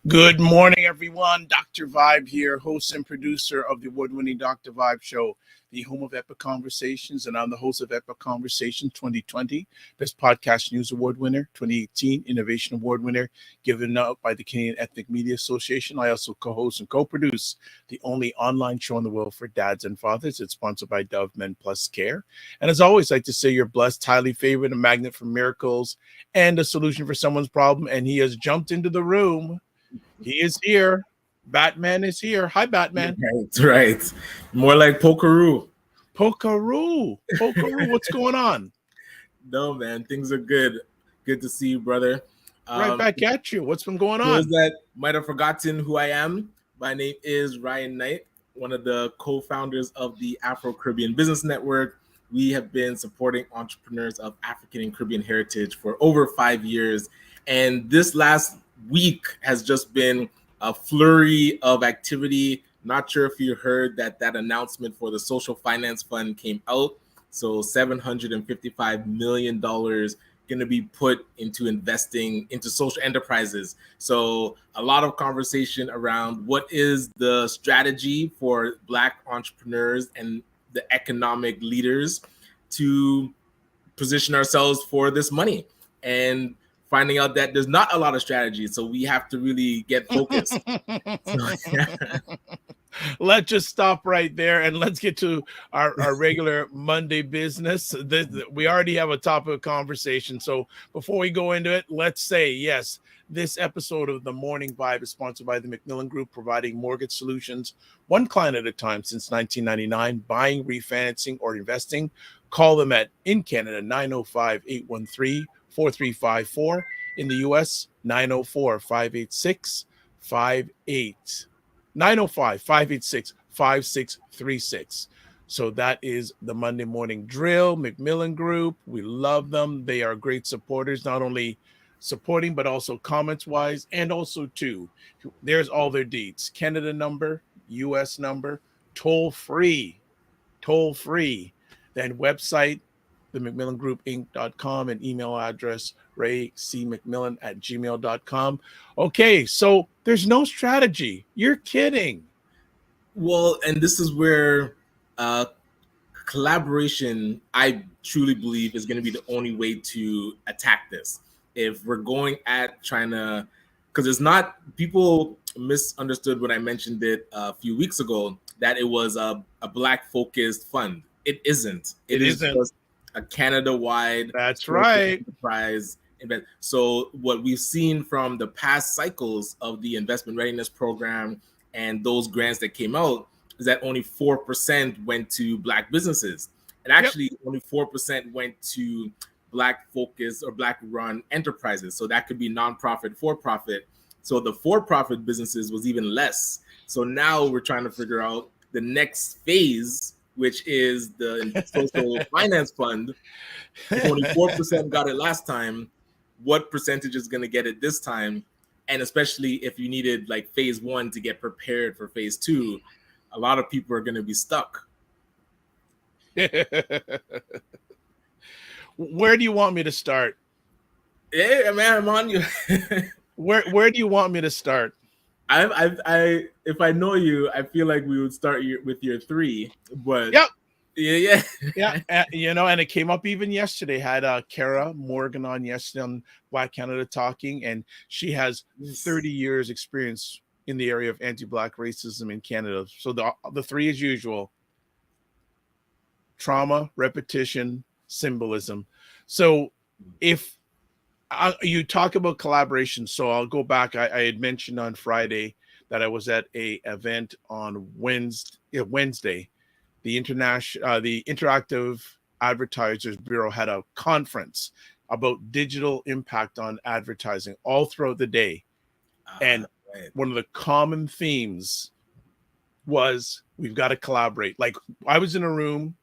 Good morning, everyone. Dr. Vibe here, host and producer of the award-winning Dr. Vibe Show, the home of Epic Conversations, and I'm the host of Epic Conversations 2020, Best Podcast News Award winner, 2018 Innovation Award winner, given out by the Canadian Ethnic Media Association. I also co-host and co-produce the only online show in the world for dads and fathers. It's sponsored by Dove Men Plus Care. And as always, I like to say you're blessed, highly favored, a magnet for miracles, and a solution for someone's problem. And he has jumped into the room. He is here. Batman is here. Hi, Batman. Right. More like Pokeroo. Pokeroo. What's going on? No, man. Things are good. Good to see you, brother. Right back at you. What's been going on? Those that might have forgotten who I am, my name is Ryan Knight, one of the co-founders of the Afro Caribbean Business Network. We have been supporting entrepreneurs of African and Caribbean heritage for over 5 years. And this last week has just been a flurry of activity. Not sure if you heard that announcement for the Social Finance Fund came out. So $755 million going to be put into investing into social enterprises. So a lot of conversation around what is the strategy for Black entrepreneurs and the economic leaders to position ourselves for this money. And finding out that there's not a lot of strategy, so we have to really get focused. Let's just stop right there and let's get to our regular Monday business. We already have a topic of conversation. So before we go into it, let's say, yes, this episode of The Morning Vibe is sponsored by the Macmillan Group, providing mortgage solutions one client at a time since 1999, buying, refinancing, or investing. Call them in Canada, 905-813-4354. In the US, 904-586-58. 905-586-5636. So that is the Monday Morning Drill, Macmillan Group. We love them. They are great supporters, not only supporting, but also comments-wise, and also, too, there's all their deeds. Canada number, US number, toll-free. Then website, themacmillangroup.inc.com, and email address raycmcmillan@gmail.com. Okay, so there's no strategy. You're kidding. Well, and this is where collaboration, I truly believe, is going to be the only way to attack this. If we're going at trying to, because it's not, people misunderstood when I mentioned it a few weeks ago, that it was a Black-focused fund. It isn't. It isn't. Just a Canada-wide. That's right. Enterprise event. So what we've seen from the past cycles of the investment readiness program and those grants that came out is that only 4% went to Black businesses. And actually only 4% went to Black-focused or Black-run enterprises. So that could be nonprofit, for-profit. So the for-profit businesses was even less. So now we're trying to figure out the next phase, which is the Social Finance Fund. If only 4% got it last time, what percentage is going to get it this time? And especially if you needed like phase 1 to get prepared for phase 2, a lot of people are going to be stuck. Where do you want me to start? Yeah, man, I'm on you. Where do you want me to start? I if I know you, I feel like we would start with your 3, but yeah. And it came up even yesterday. Had Kara Morgan on yesterday on Black Canada Talking, and she has 30 years experience in the area of anti-Black racism in Canada. So the 3 as usual: trauma, repetition, symbolism. So if you talk about collaboration, so I'll go back. I had mentioned on Friday that I was at a event on Wednesday. The Interactive Advertisers Bureau had a conference about digital impact on advertising all throughout the day. And Right. one of the common themes was we've got to collaborate. Like I was in a room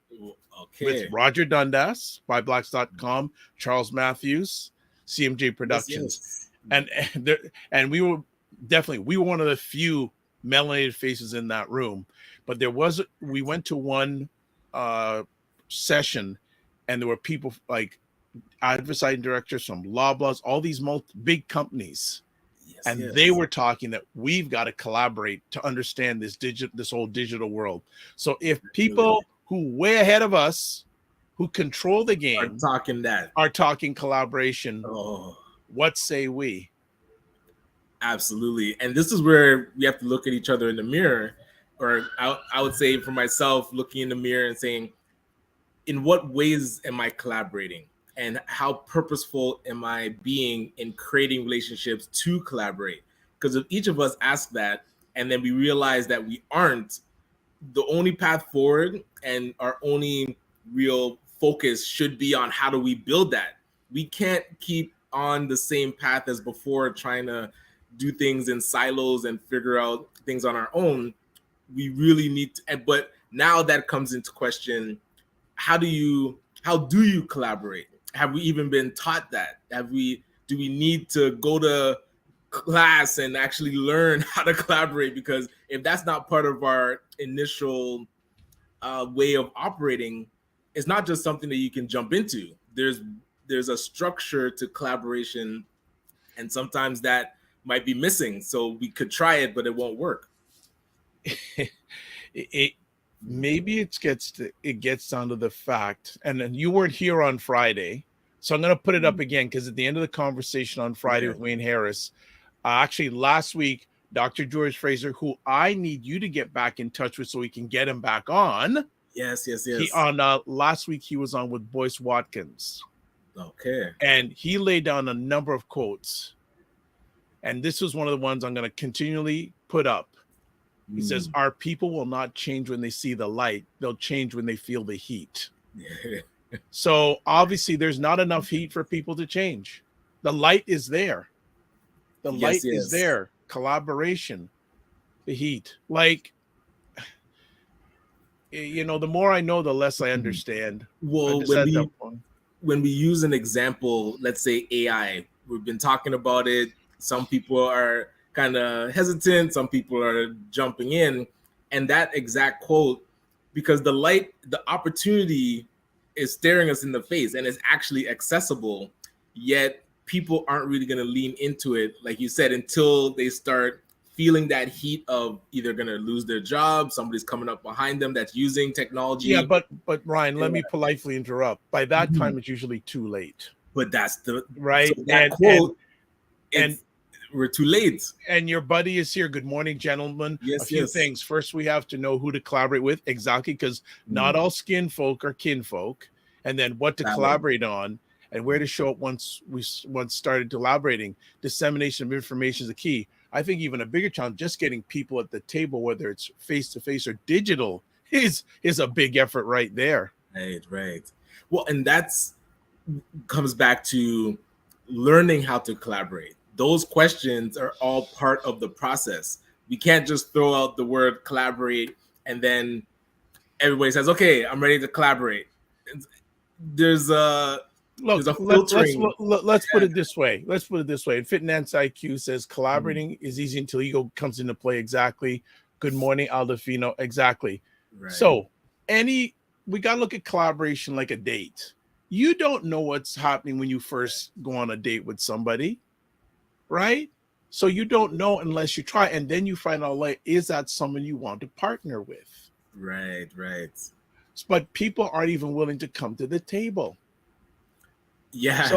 with Roger Dundas, BuyBlacks.com, Charles Matthews, CMJ Productions. Yes. And we were one of the few melanated faces in that room. But we went to one session, and there were people like advertising directors from Loblaws, all these big companies. And they were talking that we've got to collaborate to understand this whole digital world. So if people who way ahead of us, who control the game, are talking collaboration, what say we? Absolutely. And this is where we have to look at each other in the mirror, or I would say for myself, looking in the mirror and saying, in what ways am I collaborating? And how purposeful am I being in creating relationships to collaborate? Because if each of us ask that, and then we realize that we aren't, the only path forward and our only real focus should be on how do we build that. We can't keep on the same path as before, trying to do things in silos and figure out things on our own. We really need to, but now that comes into question, how do you collaborate? Have we even been taught that? Do we need to go to class and actually learn how to collaborate? Because if that's not part of our initial way of operating, it's not just something that you can jump into. There's a structure to collaboration, and sometimes that might be missing. So we could try it, but it won't work. Maybe it gets down to the fact, and then you weren't here on Friday, so I'm going to put it up again, because at the end of the conversation on Friday with Wayne Harris, actually last week, Dr. George Fraser, who I need you to get back in touch with so we can get him back on. Yes. Last week he was on with Boyce Watkins. Okay. And he laid down a number of quotes, and this was one of the ones I'm going to continually put up. He says, our people will not change when they see the light. They'll change when they feel the heat. So obviously there's not enough heat for people to change. The light is there. The light is there. Collaboration, the heat. Like, the more I know, the less I understand. Well, when we use an example, let's say AI, we've been talking about it. Some people are kind of hesitant, some people are jumping in, and that exact quote, because the opportunity is staring us in the face and it's actually accessible, yet people aren't really going to lean into it, like you said, until they start feeling that heat of either going to lose their job, somebody's coming up behind them that's using technology. Yeah, but Ryan, let me politely interrupt. By that time, it's usually too late. But that's the right. So that quote, and we're too late. And your buddy is here. Good morning, gentlemen. A few things. First, we have to know who to collaborate with. Exactly, because not all skin folk are kinfolk. And then what to collaborate on and where to show up once started collaborating. Dissemination of information is the key. I think even a bigger challenge, just getting people at the table, whether it's face-to-face or digital, is a big effort right there. Right. Well, and that's comes back to learning how to collaborate. Those questions are all part of the process. We can't just throw out the word collaborate and then everybody says, okay, I'm ready to collaborate. There's a filtering. Let's put it this way. And Fitness IQ says collaborating is easy until ego comes into play. Exactly. Good morning, Aldefino. Exactly. Right. So we got to look at collaboration like a date. You don't know what's happening when you first go on a date with somebody, right? So you don't know unless you try, and then you find out, like, is that someone you want to partner with? Right. But people aren't even willing to come to the table. Yeah.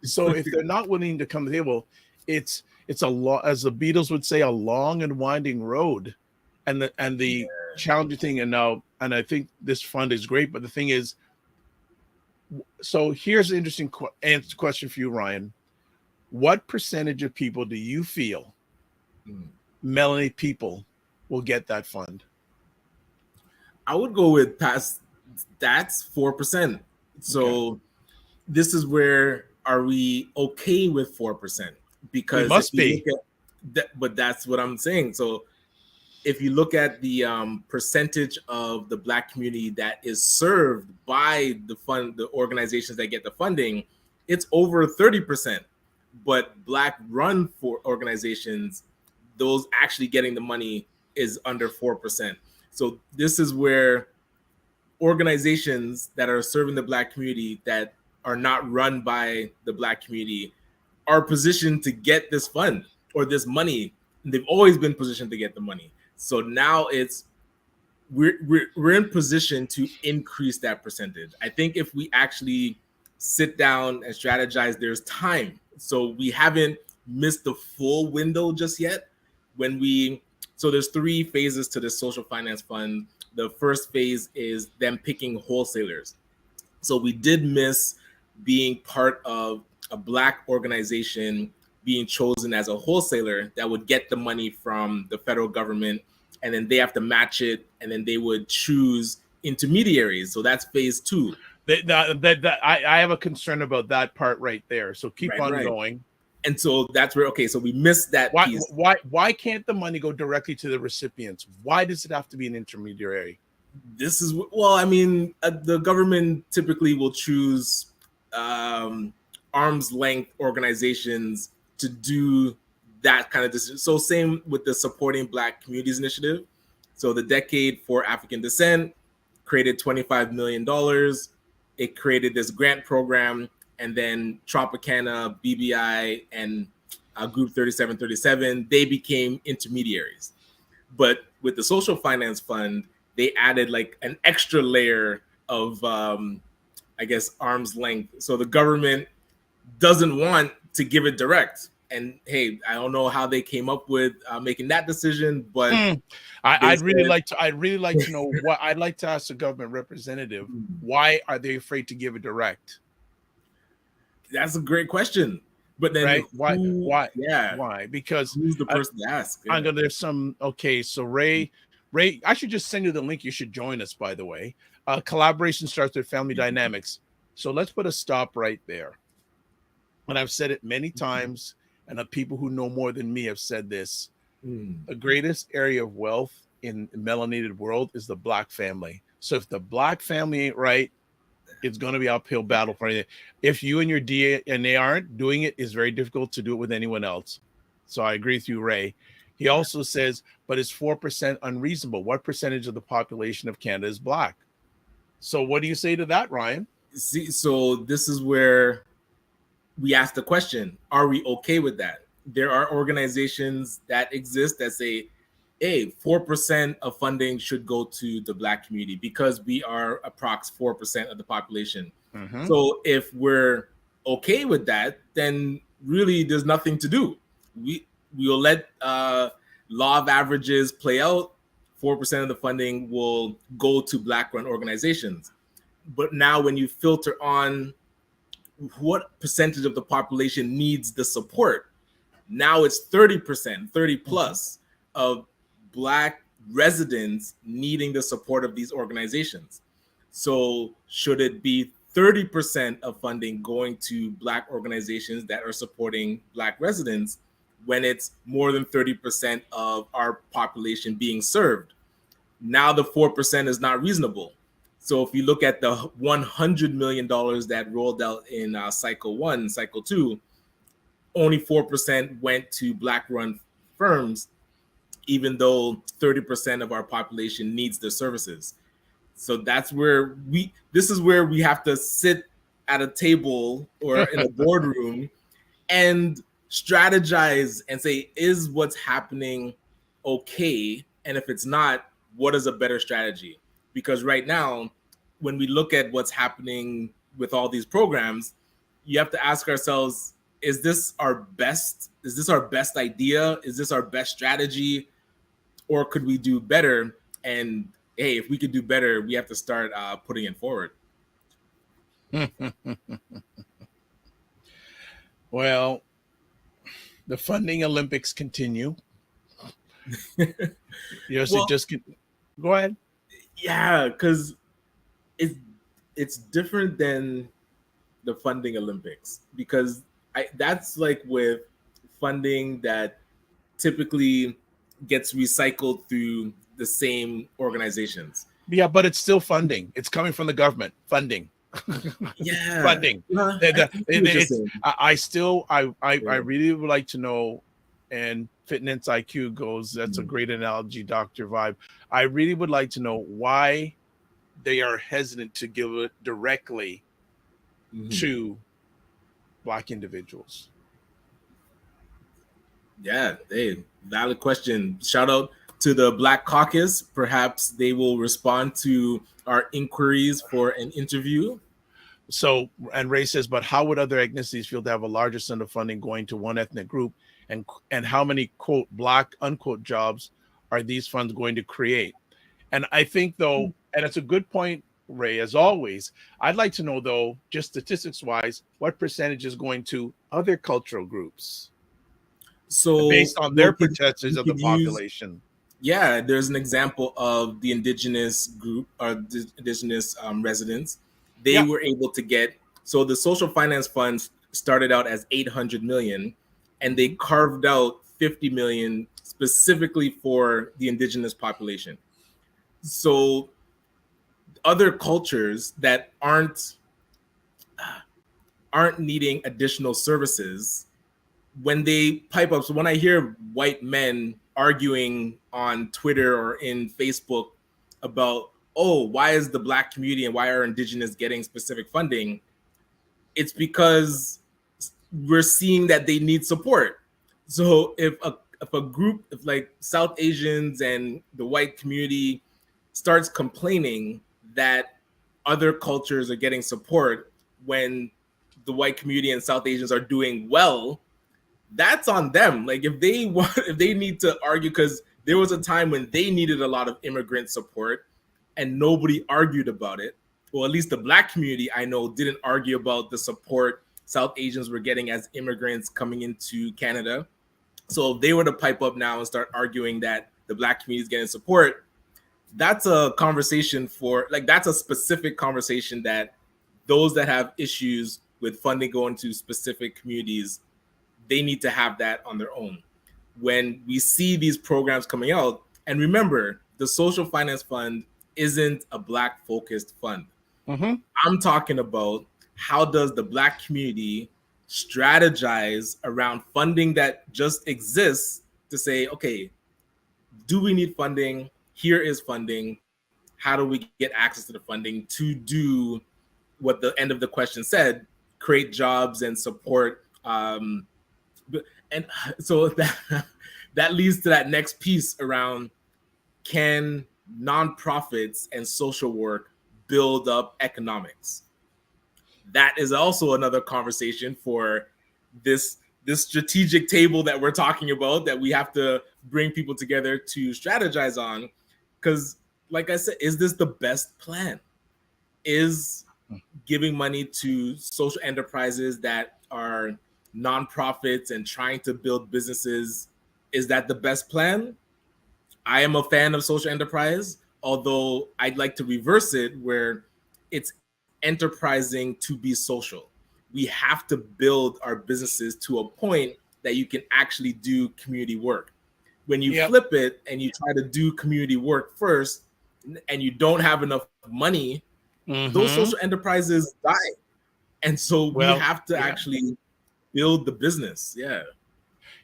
So if they're not willing to come to the table, it's a lot, as the Beatles would say, a long and winding road. And the challenging thing, and I think this fund is great, but the thing is, so here's an interesting question for you, Ryan. What percentage of people do you feel melanated people will get that fund? I would go with past stats, 4%. So this is where are we okay with 4%? We Because if must you be. look at that, but that's what I'm saying. So if you look at the percentage of the Black community that is served by the organizations that get the funding, it's over 30%. But Black run for organizations, those actually getting the money is under 4%. So this is where organizations that are serving the Black community that are not run by the Black community are positioned to get this fund or this money. They've always been positioned to get the money. So now it's we're in position to increase that percentage. I think if we actually sit down and strategize, there's time. So we haven't missed the full window just yet. So there's 3 phases to this social finance fund. The first phase is them picking wholesalers. So we did miss being part of a Black organization being chosen as a wholesaler that would get the money from the federal government, and then they have to match it, and then they would choose intermediaries. So that's phase 2. I have a concern about that part right there. So keep on Right. going. And so that's where, okay, so we missed that piece. Why can't the money go directly to the recipients? Why does it have to be an intermediary? This is, well, I mean, the government typically will choose arm's length organizations to do that kind of decision. So same with the Supporting Black Communities Initiative. So the Decade for African Descent created $25 million. It created this grant program, and then Tropicana, BBI, and Group 3737, they became intermediaries. But with the Social Finance Fund, they added like an extra layer of, I guess, arm's length. So the government doesn't want to give it direct. And hey, I don't know how they came up with making that decision, but I'd really like to know what I'd like to ask the government representative. Why are they afraid to give it direct? That's a great question. But then right? Why? Yeah. Why? Because who's the person to ask? Yeah. There's some. Okay, so Ray, I should just send you the link. You should join us. By the way, collaboration starts with family dynamics. So let's put a stop right there. And I've said it many times, and the people who know more than me have said this. The greatest area of wealth in the melanated world is the Black family. So if the Black family ain't right, it's going to be uphill battle for anything. If you and your DNA aren't doing it, it's very difficult to do it with anyone else. So I agree with you, Ray. He also says, but is 4% unreasonable? What percentage of the population of Canada is Black? So what do you say to that, Ryan? See, so this is where we ask the question, are we okay with that? There are organizations that exist that say, hey, 4% of funding should go to the Black community because we are approx 4% of the population. So if we're okay with that, then really there's nothing to do. We'll let law of averages play out. 4% of the funding will go to Black-run organizations. But now when you filter on what percentage of the population needs the support, now it's 30%, 30 plus of Black residents needing the support of these organizations. So should it be 30% of funding going to Black organizations that are supporting Black residents when it's more than 30% of our population being served? Now the 4% is not reasonable. So if you look at the $100 million that rolled out in cycle 1, cycle 2, only 4% went to Black-run firms, even though 30% of our population needs their services. So that's where this is where we have to sit at a table or in a boardroom and strategize and say, is what's happening okay? And if it's not, what is a better strategy? Because right now, when we look at what's happening with all these programs, you have to ask ourselves, is this our best idea? Is this our best strategy? Or could we do better? And hey, if we could do better, we have to start putting it forward. Well, the funding Olympics continue. Go ahead. Yeah, because it's different than the funding Olympics, because that's like with funding that typically gets recycled through the same organizations. Yeah, but it's still funding. It's coming from the government funding. Yeah, Funding. I see what you're It's saying. I Yeah. really would like to know, and Fitness IQ goes, that's a Mhm. great analogy, Dr. Vibe. I really would like to know why they are hesitant to give it directly Mhm. to Black individuals. Yeah, hey, valid question. Shout out to the Black Caucus. Perhaps they will respond to our inquiries for an interview. So, and Ray says, but how would other ethnicities feel to have a larger sum of funding going to one ethnic group, and how many quote Black unquote jobs are these funds going to create? And I think though, and it's a good point, Ray, as always. I'd like to know though, just statistics wise, what percentage is going to other cultural groups So based on their percentages we of the could use, population. yeah, there's an example of the indigenous group or the indigenous residents. They Yeah. were able to get, so the social finance funds started out as 800 million, and they Mhm. carved out 50 million specifically for the indigenous population. So other cultures that aren't needing additional services, when they pipe up, so when I hear white men arguing on Twitter or in Facebook about, oh, why is the Black community and why are indigenous getting specific funding, it's because we're seeing that they need support. So if a group, if like South Asians and the white community starts complaining that other cultures are getting support when the white community and South Asians are doing well, that's on them. Like if they want, if they need to argue, because there was a time when they needed a lot of immigrant support and nobody argued about it. Well, at least the Black community I know didn't argue about the support South Asians were getting as immigrants coming into Canada. So if they were to pipe up now and start arguing that the Black community is getting support, that's a conversation for, like, that's a specific conversation that those that have issues with funding going to specific communities, they need to have that on their own. When we see these programs coming out, and remember, the Social Finance Fund isn't a Black focused fund. Mm-hmm. I'm talking about how does the Black community strategize around funding that just exists to say, okay, do we need funding? Here is funding. How do we get access to the funding to do what the end of the question said, create jobs and support and so that leads to that next piece around, can nonprofits and social work build up economics? That is also another conversation for this strategic table that we're talking about, that we have to bring people together to strategize on. Because like I said, is this the best plan? Is giving money to social enterprises that are nonprofits and trying to build businesses, is that the best plan? I am a fan of social enterprise, although I'd like to reverse it where it's enterprising to be social. We have to build our businesses to a point that you can actually do community work. When you Yep. flip it and you try to do community work first and you don't have enough money, those social Mm-hmm. enterprises die. And so we Well, have to yeah. actually build the business. Yeah.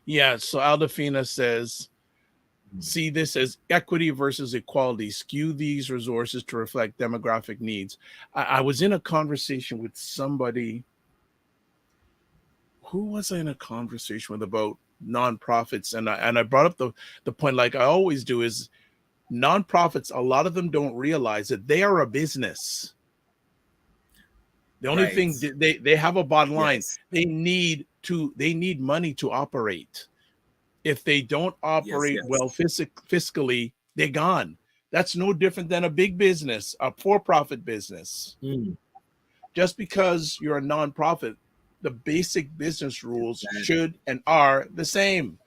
Yeah. So Aldafina says, see this as equity versus equality. Skew these resources to reflect demographic needs. I was in a conversation with somebody. Who was I in a conversation with about nonprofits? And I brought up the point, like I always do, is nonprofits, a lot of them don't realize that they are a business. The only Right. thing they have a bottom line. Yes. They need money to operate. If they don't Yes. operate well Yes. fiscally, they're gone. That's no different than a big business, a for-profit business. Mm, Just because you're a nonprofit, the basic business rules exactly. should and are the same.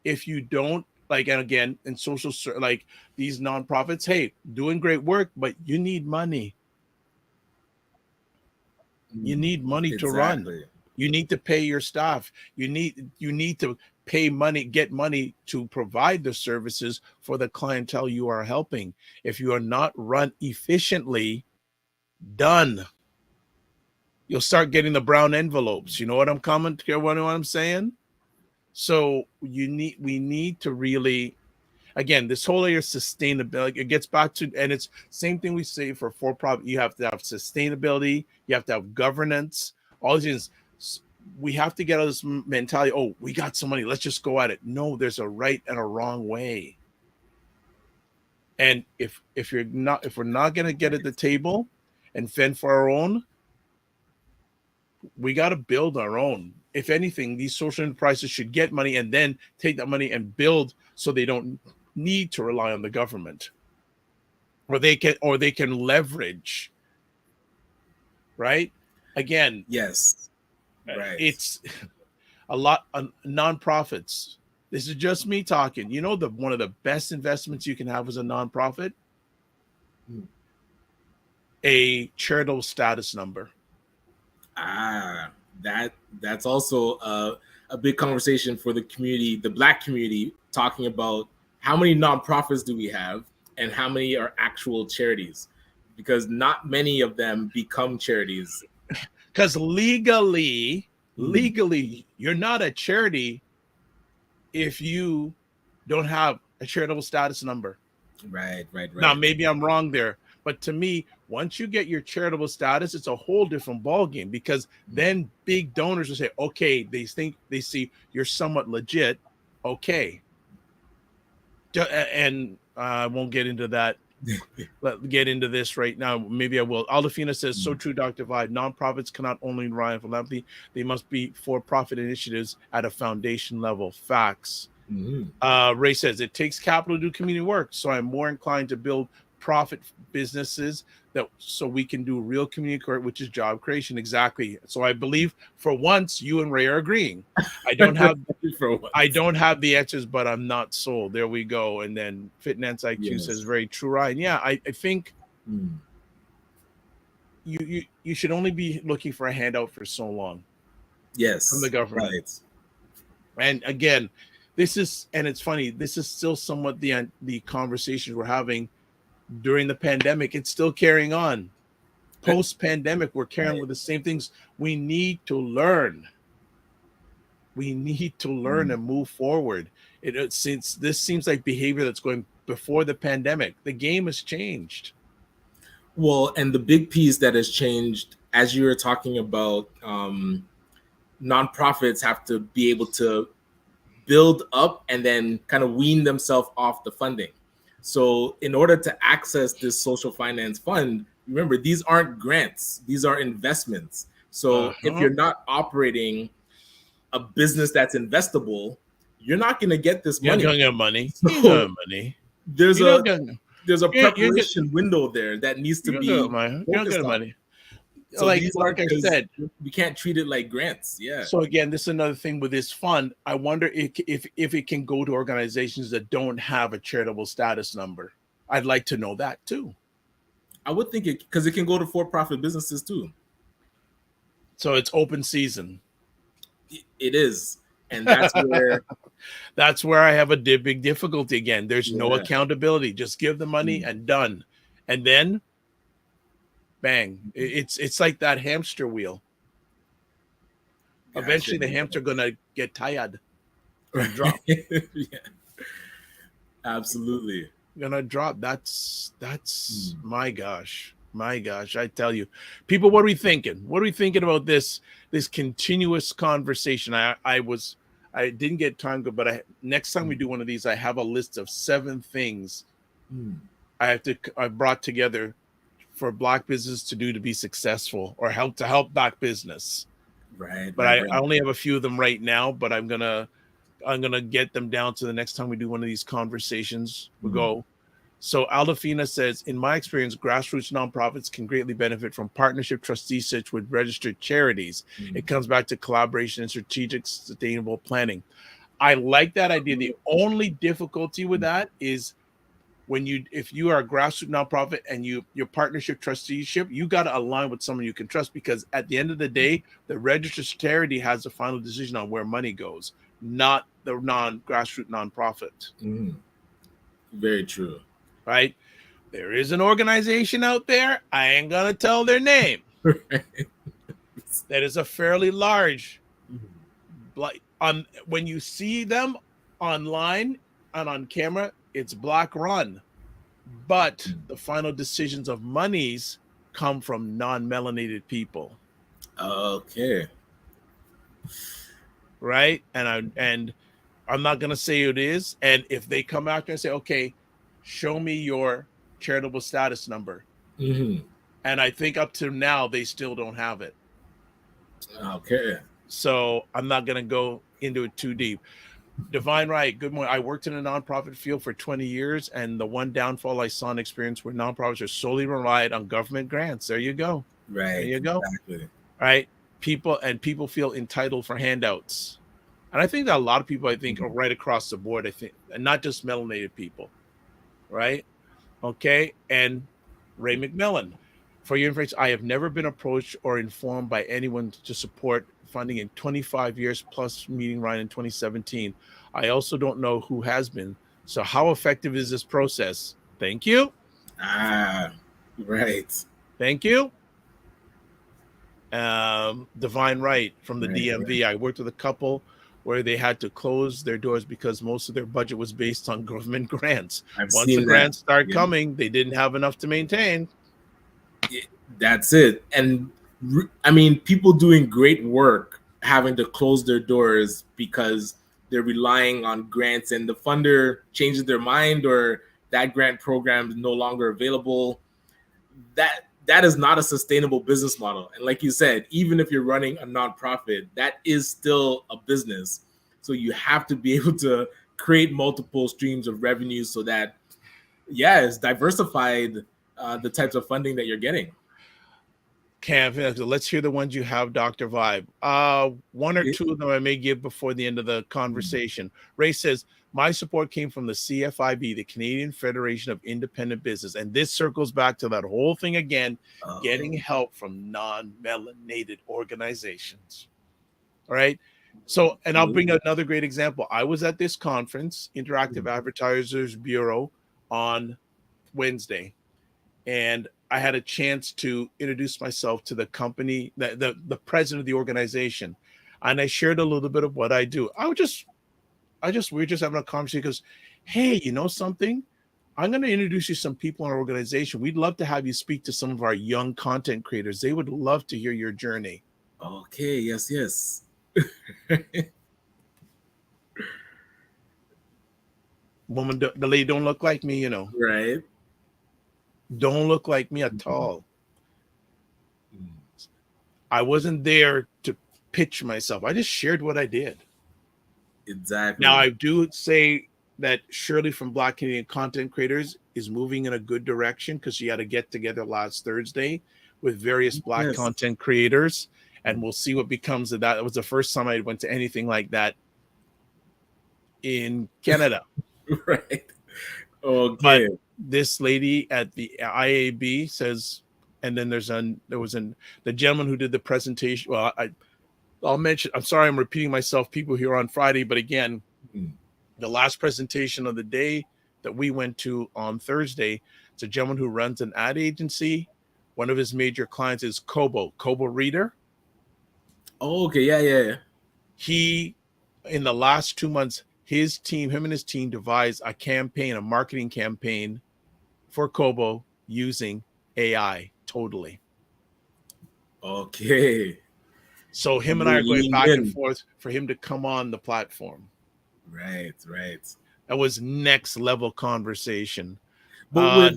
If you don't, like, and again, in social, like these nonprofits, hey, doing great work, but you need money. You need money to run. Exactly. You need to pay your staff. You need to pay money, get money to provide the services for the clientele you are helping. If you are not run efficiently, done. You'll start getting the brown envelopes. You know what what I'm saying? So we need to really, again, this whole area of sustainability, it gets back to, and it's same thing we say for profit. You have to have sustainability, you have to have governance, all these things. We have to get out of this mentality, oh, we got some money, let's just go at it. No, there's a right and a wrong way. And if we're not going to get at the table and fend for our own, we got to build our own. If anything, these social enterprises should get money and then take that money and build, so they don't need to rely on the government, or they can leverage, right? Again, Yes, right. It's a lot of nonprofits. This is just me talking. You know, one of the best investments you can have as a nonprofit, a charitable status number. That's also a big conversation for the community, the Black community, talking about how many nonprofits do we have and how many are actual charities, because not many of them become charities. Because legally, you're not a charity if you don't have a charitable status number. Right. Now, maybe I'm wrong there, but to me, once you get your charitable status, it's a whole different ballgame, because then big donors will say, okay, they see you're somewhat legit. Okay. And I won't get into that. Let's get into this right now. Maybe I will. Aldafina says, so true, Dr. Vibe. Nonprofits cannot only rely on philanthropy. They must be for-profit initiatives at a foundation level. Facts. Ray says, it takes capital to do community work, so I'm more inclined to build profit businesses so we can do real community work, which is job creation. Exactly. So I believe for once you and Ray are agreeing. I don't have the answers, but I'm not sold. There we go. And then Fitness IQ says, very true, Ryan. Yeah, I think you should only be looking for a handout for so long. Yes, from the government. Right. And again, it's funny, this is still somewhat the conversations we're having during the pandemic. It's still carrying on. Post-pandemic, we're carrying with the same things. We need to learn. And move forward. Since this seems like behavior that's going before the pandemic, the game has changed. Well, and the big piece that has changed, as you were talking about, nonprofits have to be able to build up and then kind of wean themselves off the funding. So in order to access this social finance fund, remember, these aren't grants, these are investments. So if you're not operating a business that's investable, you're not going to get this money. You're going to get money. There's a preparation window there that needs to be focused on. Money. So like I said, we can't treat it like grants. Yeah. So again, this is another thing with this fund. I wonder if it can go to organizations that don't have a charitable status number. I'd like to know that too. I would think because it can go to for-profit businesses too. So it's open season. It is, and that's where I have a big difficulty. Again, there's no accountability. Just give the money and done, and then. Bang! It's like that hamster wheel. Gotcha. Eventually, the hamster gonna get tired and drop. Yeah. Absolutely, gonna drop. That's my gosh. I tell you, people, what are we thinking? What are we thinking about this continuous conversation? I didn't get time to, but next time we do one of these, I have a list of 7 things I brought together for Black business to do to be successful, or help Black business. Right. But I only have a few of them right now, but I'm gonna get them down to the next time we do one of these conversations. We'll go. So Aldafina says, in my experience, grassroots nonprofits can greatly benefit from partnership trusteeship with registered charities. It comes back to collaboration and strategic sustainable planning. I like that idea. The only difficulty with that is if you are a grassroots nonprofit and your partnership trusteeship, you got to align with someone you can trust, because at the end of the day, the registered charity has the final decision on where money goes, not the grassroots nonprofit. Very true. Right? There is an organization out there, I ain't gonna tell their name, that is a fairly large, like, when you see them online and on camera, it's Black run, but the final decisions of monies come from non-melanated people. Okay. Right? And I'm not gonna say who it is. And if they come after and say, okay, show me your charitable status number. And I think up to now they still don't have it. Okay. So I'm not gonna go into it too deep. Divine Right, good morning. I worked in a nonprofit field for 20 years, and the one downfall I saw in experience where nonprofits are solely relied on government grants. There you go. Right. There you go. Exactly. Right. People feel entitled for handouts. And I think that a lot of people, I think, are right across the board, I think, and not just melanated people. Right. Okay. And Ray McMillan, for your information, I have never been approached or informed by anyone to support funding in 25 years plus, meeting Ryan in 2017. I also don't know who has been. So how effective is this process? Thank you. Right. Thank you. Divine Right from the DMV. Right. I worked with a couple where they had to close their doors because most of their budget was based on government grants. Once the grants start coming, they didn't have enough to maintain. That's it. And I mean, people doing great work having to close their doors because they're relying on grants, and the funder changes their mind, or that grant program is no longer available. That is not a sustainable business model. And like you said, even if you're running a nonprofit, that is still a business. So you have to be able to create multiple streams of revenue so that, it's diversified, the types of funding that you're getting. Cam, let's hear the ones you have, Dr. Vibe. One or two of them I may give before the end of the conversation. Ray says, my support came from the CFIB, the Canadian Federation of Independent Business. And this circles back to that whole thing again, getting help from non-melanated organizations. All right. So, and I'll bring another great example. I was at this conference, Interactive Advertisers Bureau, on Wednesday, and I had a chance to introduce myself to the company, the president of the organization, and I shared a little bit of what I do. We were just having a conversation. He goes, hey, you know something? I'm going to introduce you some people in our organization. We'd love to have you speak to some of our young content creators. They would love to hear your journey. Okay, yes. Woman, the lady don't look like me, Right. Don't look like me at all. I wasn't there to pitch myself. I just shared what I did. Exactly. Now, I do say that Shirley from Black Canadian Content Creators is moving in a good direction, because she had a get together last Thursday with various Black content creators, and we'll see what becomes of that. It was the first time I went to anything like that in Canada. Right. Okay. But this lady at the IAB says, and then there was the gentleman who did the presentation. Well, I'll mention, I'm sorry, I'm repeating myself, people here on Friday, but again, the last presentation of the day that we went to on Thursday, it's a gentleman who runs an ad agency. One of his major clients is Kobo Reader. Oh, okay. Yeah. He, in the last 2 months, him and his team devised a marketing campaign for Kobo using AI totally. Okay. So him and I are going back and forth for him to come on the platform. Right. That was next level conversation. But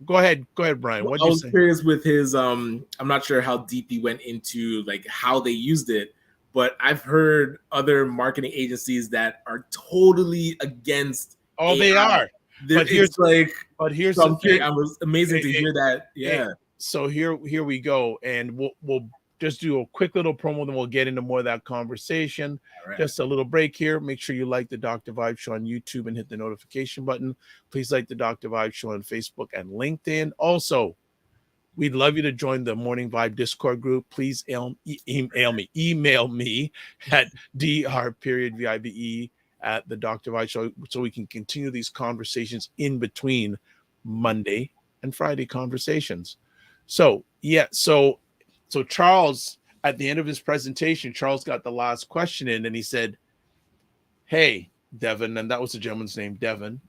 go ahead, Brian. What I was curious with his. I'm not sure how deep he went into like how they used it, but I've heard other marketing agencies that are totally against. Oh, AI. They are. But here's something. I was amazing to hear that. Yeah. So here we go, and we'll just do a quick little promo, then we'll get into more of that conversation. Right. Just a little break here. Make sure you like the Dr. Vibe Show on YouTube and hit the notification button. Please like the Dr. Vibe Show on Facebook and LinkedIn. Also, we'd love you to join the Morning Vibe Discord group. Please email me at dr.vibe at the Dr. Vibe Show so we can continue these conversations in between Monday and Friday conversations. So Charles, at the end of his presentation, Charles got the last question in, and he said, "Hey, Devin," and that was the gentleman's name, Devin.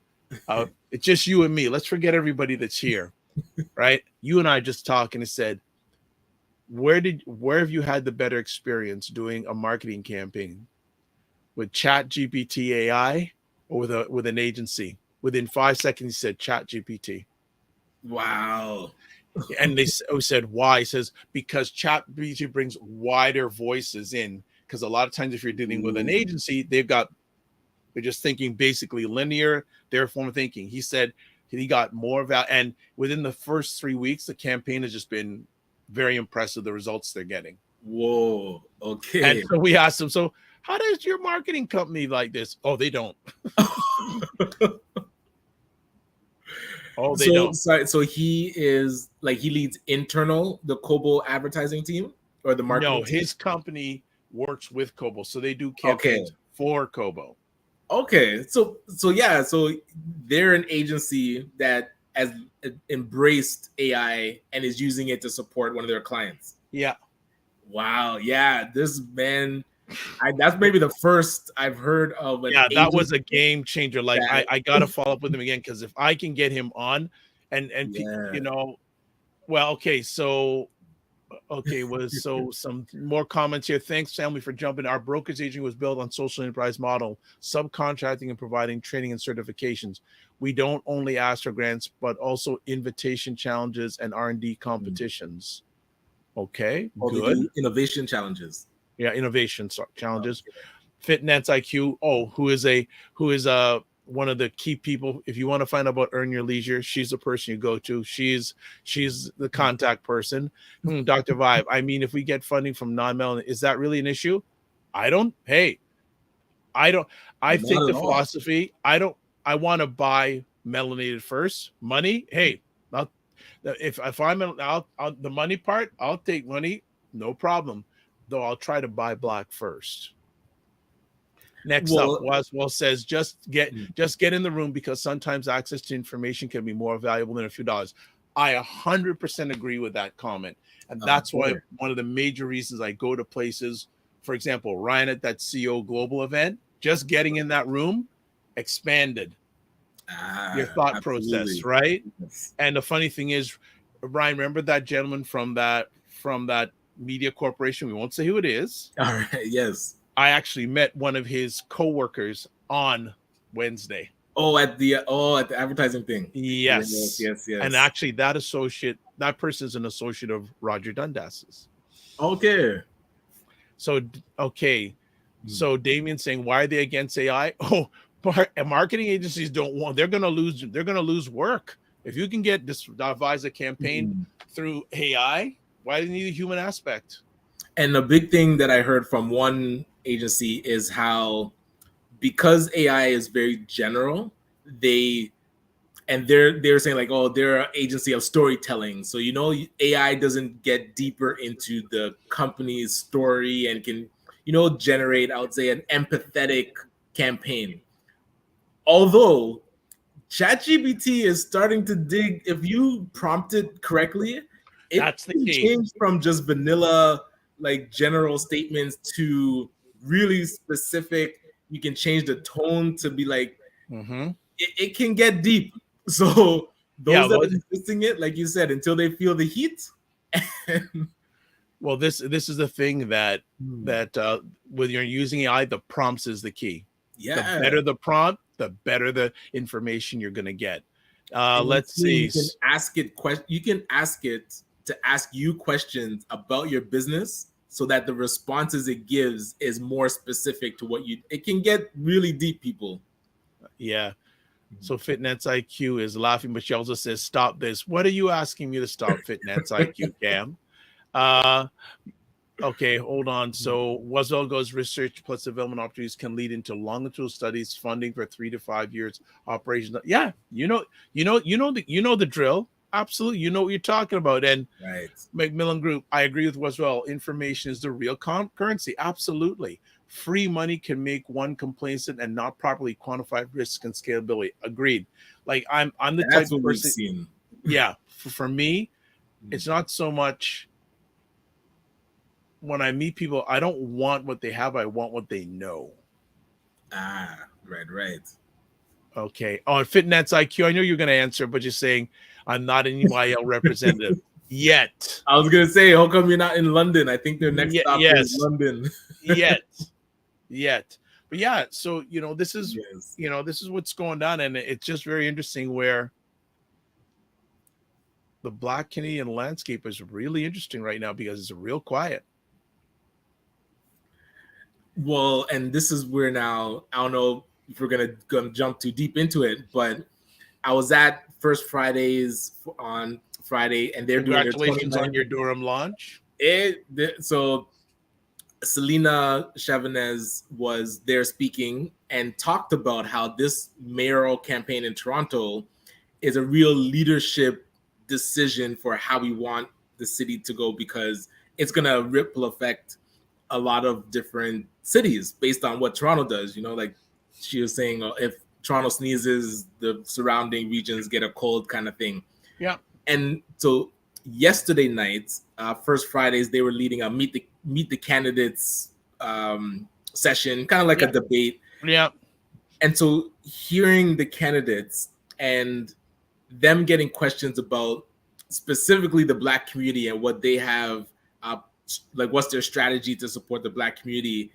It's just you and me. Let's forget everybody that's here, right? You and I just talking. And said, where have you had the better experience doing a marketing campaign, with Chat GPT AI or with an agency? Within 5 seconds, he said Chat GPT. Wow. And they said, why? He says, because ChatGPT brings wider voices in. Because a lot of times if you're dealing with an agency, they're just thinking basically linear, their form of thinking. He said he got more value. And within the first 3 weeks, the campaign has just been very impressive, the results they're getting. Whoa. Okay. And so we asked him, so how does your marketing company like this? Oh, they don't. Oh, they don't. So he is like, he leads the Kobo advertising team or the marketing team? His company works with Kobo, so they do campaigns for Kobo. Okay, so they're an agency that has embraced AI and is using it to support one of their clients. Yeah. Wow. Yeah, this man. That's maybe the first I've heard of an that was a game changer. Like I got to follow up with him again, because if I can get him on and some more comments here. Thanks, family, for jumping. Our brokerage agent was built on social enterprise model, subcontracting and providing training and certifications. We don't only ask for grants, but also invitation challenges and R&D competitions. Okay, good. Innovation challenges. Yeah, innovation challenges. Fitness IQ. Who is one of the key people. If you want to find out about Earn Your Leisure, she's the person you go to. She's the contact person. Dr. Vibe. I mean, if we get funding from non-melanin, is that really an issue? I think the philosophy. I want to buy melanated first. Money. Hey, if I'm the money part, I'll take money. No problem. Though I'll try to buy black first. Next up, Waswell says, just get in the room, because sometimes access to information can be more valuable than a few dollars. I 100% agree with that comment. And that's why one of the major reasons I go to places, for example, Ryan at that CEO Global event, just getting in that room expanded your thought process, right? Yes. And the funny thing is, Ryan, remember that gentleman from that media corporation? We won't say who it is. All right. Yes. I actually met one of his coworkers on Wednesday. At the advertising thing. Yes. And actually, that person is an associate of Roger Dundas's. Okay. So Damien's saying, why are they against AI? Marketing agencies don't want. They're going to lose work if you can get this devise a campaign through AI. Why do you need a human aspect? And the big thing that I heard from one agency is how, because AI is very general, they're saying like, they're an agency of storytelling. So, AI doesn't get deeper into the company's story and can, generate, I would say, an empathetic campaign. Although ChatGPT is starting to dig, if you prompt it correctly, that's the key. Change from just vanilla, like general statements to really specific. You can change the tone to be like, it can get deep. So those that are resisting it, like you said, until they feel the heat. Well, this is the thing that when you're using AI, the prompts is the key. Yeah. The better the prompt, the better the information you're going to get. Let's see. You can ask it to ask you questions about your business, so that the responses it gives is more specific to it can get really deep, people. Yeah. So Fitness IQ is laughing, but she also says, stop this. What are you asking me to stop, Fitness IQ, Cam? Okay, hold on. So Weswell goes research plus development opportunities can lead into longitudinal studies, funding for 3 to 5 years, operations. Yeah, you know the drill. Absolutely, you know what you're talking about. And Right. Macmillan Group, I agree with Weswell. Information is the real currency. Absolutely, free money can make one complacent and not properly quantify risk and scalability. Agreed. Like I'm the And that's type what of we've person. seen. Yeah, for me, it's not so much when I meet people, I don't want what they have. I want what they know. Right. Okay. Oh, and FitNet's IQ. I know you're going to answer, but you're saying I'm not an EYL representative yet. I was gonna say, how come you're not in London? I think their next stop is Yes. London. Yet. But yeah, so this is Yes. this is what's going on, and it's just very interesting where the Black Canadian landscape is really interesting right now because it's real quiet. Well, and this is where now I don't know if we're gonna jump too deep into it, but I was at First Fridays on Friday, and they're doing their Congratulations 29th. on your Durham launch. So Selena Chavanez was there speaking and talked about how this mayoral campaign in Toronto is a real leadership decision for how we want the city to go, because it's going to ripple affect a lot of different cities based on what Toronto does. Like she was saying, if Toronto sneezes, the surrounding regions get a cold kind of thing. Yeah. And so yesterday night, First Fridays, they were leading a meet the candidates session, kind of like a debate. Yeah. And so hearing the candidates and them getting questions about specifically the Black community and what they have, like what's their strategy to support the Black community,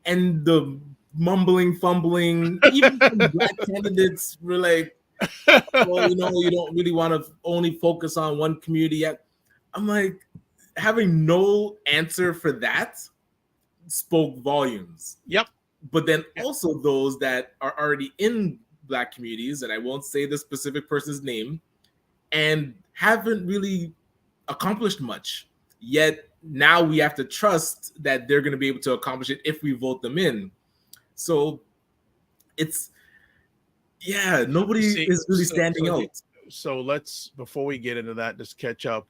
and the mumbling, fumbling, even Black candidates were like, well, you don't really want to only focus on one community yet. I'm like, having no answer for that spoke volumes. Yep. But then also those that are already in Black communities, and I won't say the specific person's name, and haven't really accomplished much yet. Now we have to trust that they're going to be able to accomplish it if we vote them in. So it's, nobody is really standing out. So let's, before we get into that, just catch up.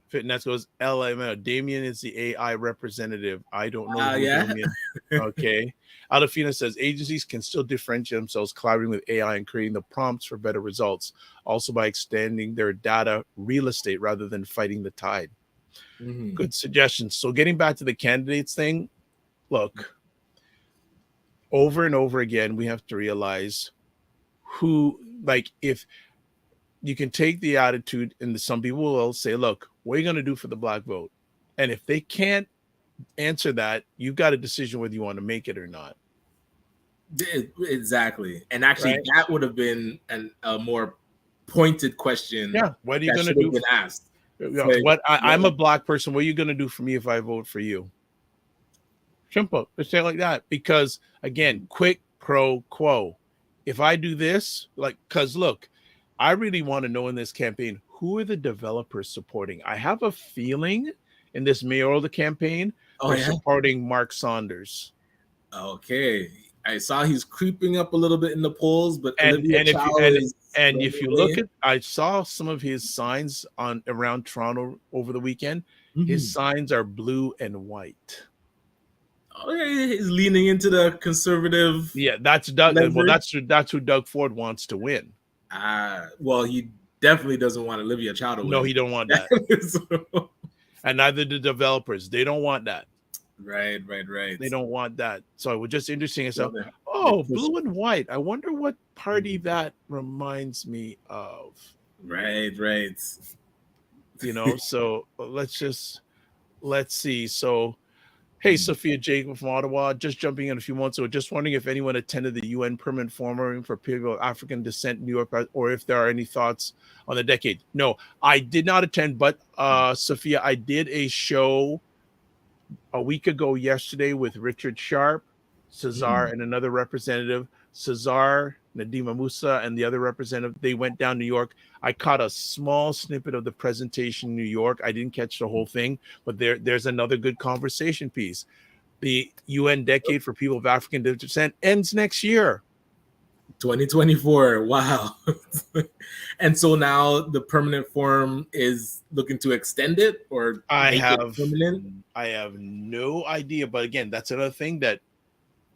Fitness goes, LML. Damien is the AI representative. I don't know who Damien. Okay. Adafina says agencies can still differentiate themselves collaborating with AI and creating the prompts for better results, also by extending their data real estate rather than fighting the tide. Mm-hmm. Good suggestions. So getting back to the candidates thing, look, over and over again, we have to realize who, like, if you can take the attitude, and some people will say, look, what are you going to do for the Black vote? And if they can't answer that, you've got a decision whether you want to make it or not. Exactly. And actually, that would have been a more pointed question. Yeah. What are you going to do? Been asked. I'm a Black person. What are you going to do for me if I vote for you? Simple. Let's say it like that. Because, again, quick pro quo. If I do this, because look, I really want to know in this campaign, who are the developers supporting? I have a feeling in this mayoral campaign, they're supporting Mark Saunders. Okay. I saw he's creeping up a little bit in the polls, but if you look at, I saw some of his signs around Toronto over the weekend. Mm-hmm. His signs are blue and white. Okay, he's leaning into the conservative. Yeah, that's Doug. Leverage. Well, that's who Doug Ford wants to win. Well, he definitely doesn't want Olivia Chow to win. No, he don't want that. And neither the developers. They don't want that. Right. They don't want that. So it was just interesting. So, blue and white. I wonder what party that reminds me of. Right. So let's see. So, hey, Sophia Jacob from Ottawa, just jumping in a few months ago, just wondering if anyone attended the UN Permanent Forum for people of African descent in New York, or if there are any thoughts on the decade. No, I did not attend, but Sophia, I did a show a week ago yesterday with Richard Sharp, Cesar, and another representative. Cesar Nadima Musa and the other representative, they went down New York. I caught a small snippet of the presentation in New York. I didn't catch the whole thing, but there's another good conversation piece. The UN Decade for People of African Descent ends next year. 2024. Wow. And so now the permanent forum is looking to extend it or make it permanent? I have no idea. But again, that's another thing that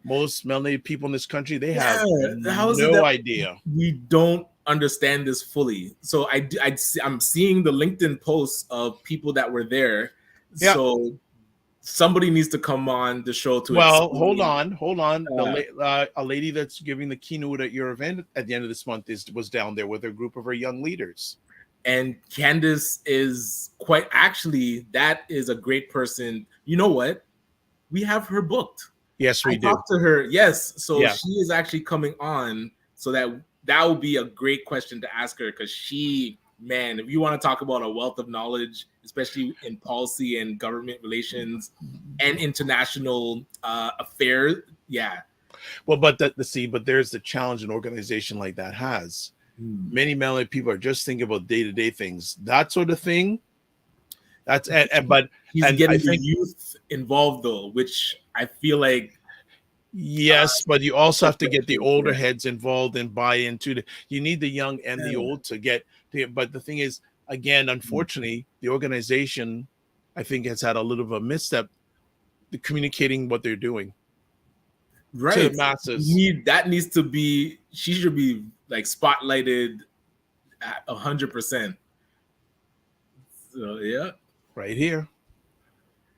most melanated people in this country, they have no idea. We don't understand this fully. So I'm seeing the LinkedIn posts of people that were there. Yeah. So somebody needs to come on the show to explain. Hold on. A lady that's giving the keynote at your event at the end of this month was down there with a group of her young leaders. And Candace is that is a great person. You know what? We have her booked. Yes, we do. Talked to her. Yes. So she is actually coming on, so that would be a great question to ask her, because if you want to talk about a wealth of knowledge, especially in policy and government relations and international affairs. Yeah. Well, but there's the challenge an organization like that has. Many melanated people are just thinking about day-to-day things, that sort of thing. But he's getting the youth involved though, which I feel like. Yes, but you also have to get the older heads involved and buy into you need the young and the old to get. But the thing is, again, unfortunately, the organization, I think, has had a little of a misstep, communicating what they're doing. Right. To the masses. She should be like spotlighted at 100%. So yeah. Right here.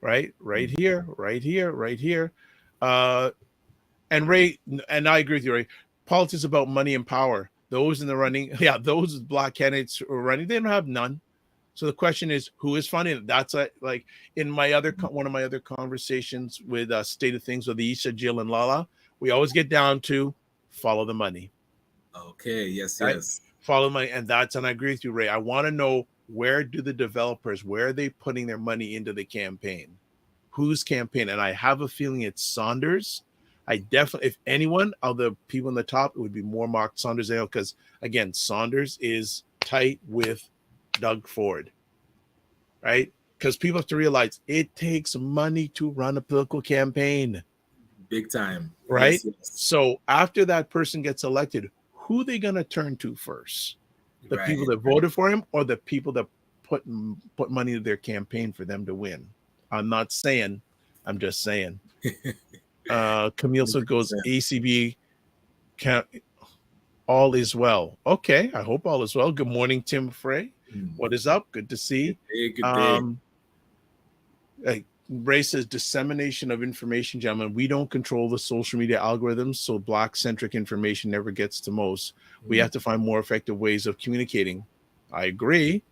Right here. And Ray, and I agree with you, Ray. Politics is about money and power. Those in the running, those black candidates who are running, they don't have none. So the question is, who is funding it? That's like in my one of my other conversations with State of Things with Isha, Jill, and Lala. We always get down to follow the money. Okay. Yes. Right? Yes. Follow money, and I agree with you, Ray. I want to know, where do the developers, where are they putting their money into the campaign? Whose campaign? And I have a feeling it's Saunders. I definitely, if anyone of the people in the top, it would be more Mark Saunders, because again, Saunders is tight with Doug Ford, right? Because people have to realize it takes money to run a political campaign. Big time. Right? Yes, yes. So after that person gets elected, who are they going to turn to first? The people that voted for him, or the people that put money into their campaign for them to win? I'm not saying, I'm just saying. Camille goes, ACB, all is well. Okay, I hope all is well. Good morning, Tim Frey. What is up? Good to see. Good day. Ray says, dissemination of information, gentlemen. We don't control the social media algorithms, so Black-centric information never gets to most. We have to find more effective ways of communicating. I agree,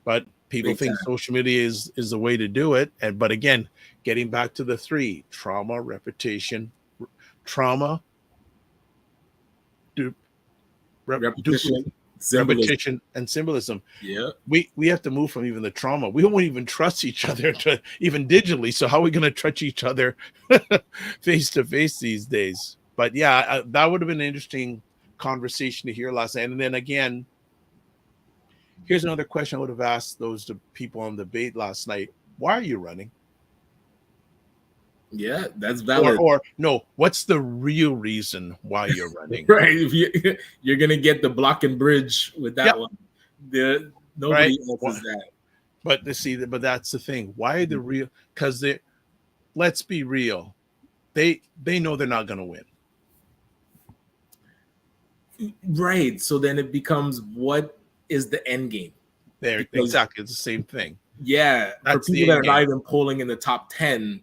but people think social media is the way to do it. But again, getting back to the three: trauma, repetition, repetition, and symbolism. Yeah, we have to move from even the trauma. We won't even trust each other even digitally. So how are we going to trust each other face to face these days? But yeah, that would have been an interesting conversation to hear last night. And then again, here's another question I would have asked those people on the debate last night: why are you running? Yeah, that's valid. Or no, what's the real reason why you're running? Right. If you're gonna get the block and bridge with that one. Nobody else is that. But that's the thing. Why are the real? Because let's be real, they know they're not gonna win. Right. So then it becomes, what is the end game? Exactly. It's the same thing. Yeah. That's for people that are not even polling in the top 10,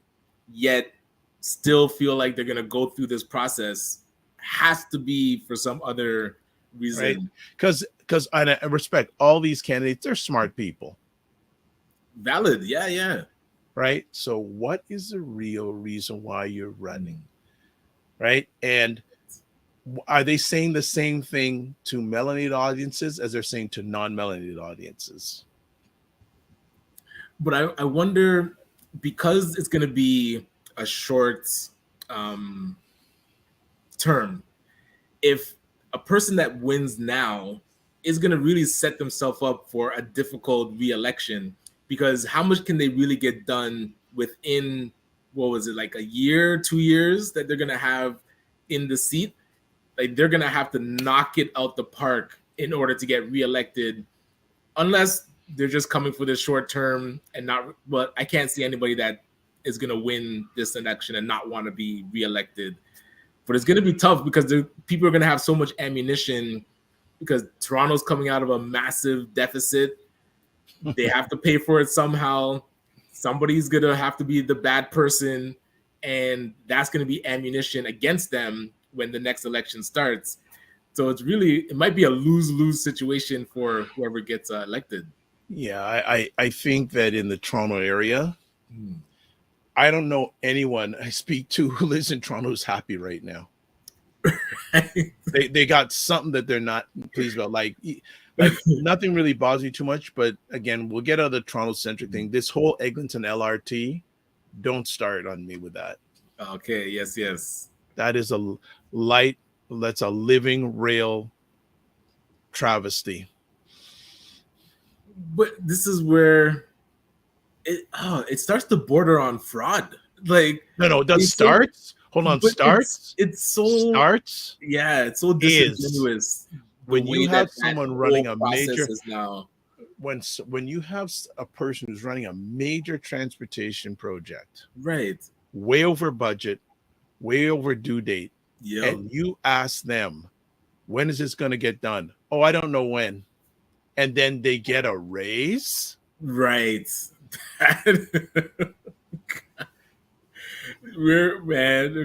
yet still feel like they're going to go through this process, has to be for some other reason. Right. Because I respect all these candidates. They're smart people. Valid. Yeah. Yeah. Right. So what is the real reason why you're running? Right. And are they saying the same thing to melanated audiences as they're saying to non-melanated audiences? But I wonder, because it's going to be a short term, if a person that wins now is going to really set themselves up for a difficult re-election, because how much can they really get done within, what was it, like a year, 2 years that they're going to have in the seat? Like, they're going to have to knock it out the park in order to get re-elected, unless they're just coming for the short term and not. But I can't see anybody that is going to win this election and not want to be re-elected. But it's going to be tough because people are going to have so much ammunition, because Toronto's coming out of a massive deficit. They have to pay for it somehow. Somebody's going to have to be the bad person, and that's going to be ammunition against them when the next election starts. So it might be a lose-lose situation for whoever gets elected. Yeah, I think that in the Toronto area, I don't know anyone I speak to who lives in Toronto who's happy right now. They got something that they're not pleased about. Like nothing really bothers me too much. But again, we'll get out of the Toronto-centric thing. This whole Eglinton LRT, don't start on me with that. Okay, yes. That is that's a living rail travesty. But this is where it starts to border on fraud. Like, no, it does starts. Hold on, starts. It's so starts. Yeah, it's so disingenuous. When you have someone running a major now, when you have a person who's running a major transportation project, right, way over budget, way over due date, and you ask them, when is this going to get done? Oh, I don't know when. And then they get a raise, right? They're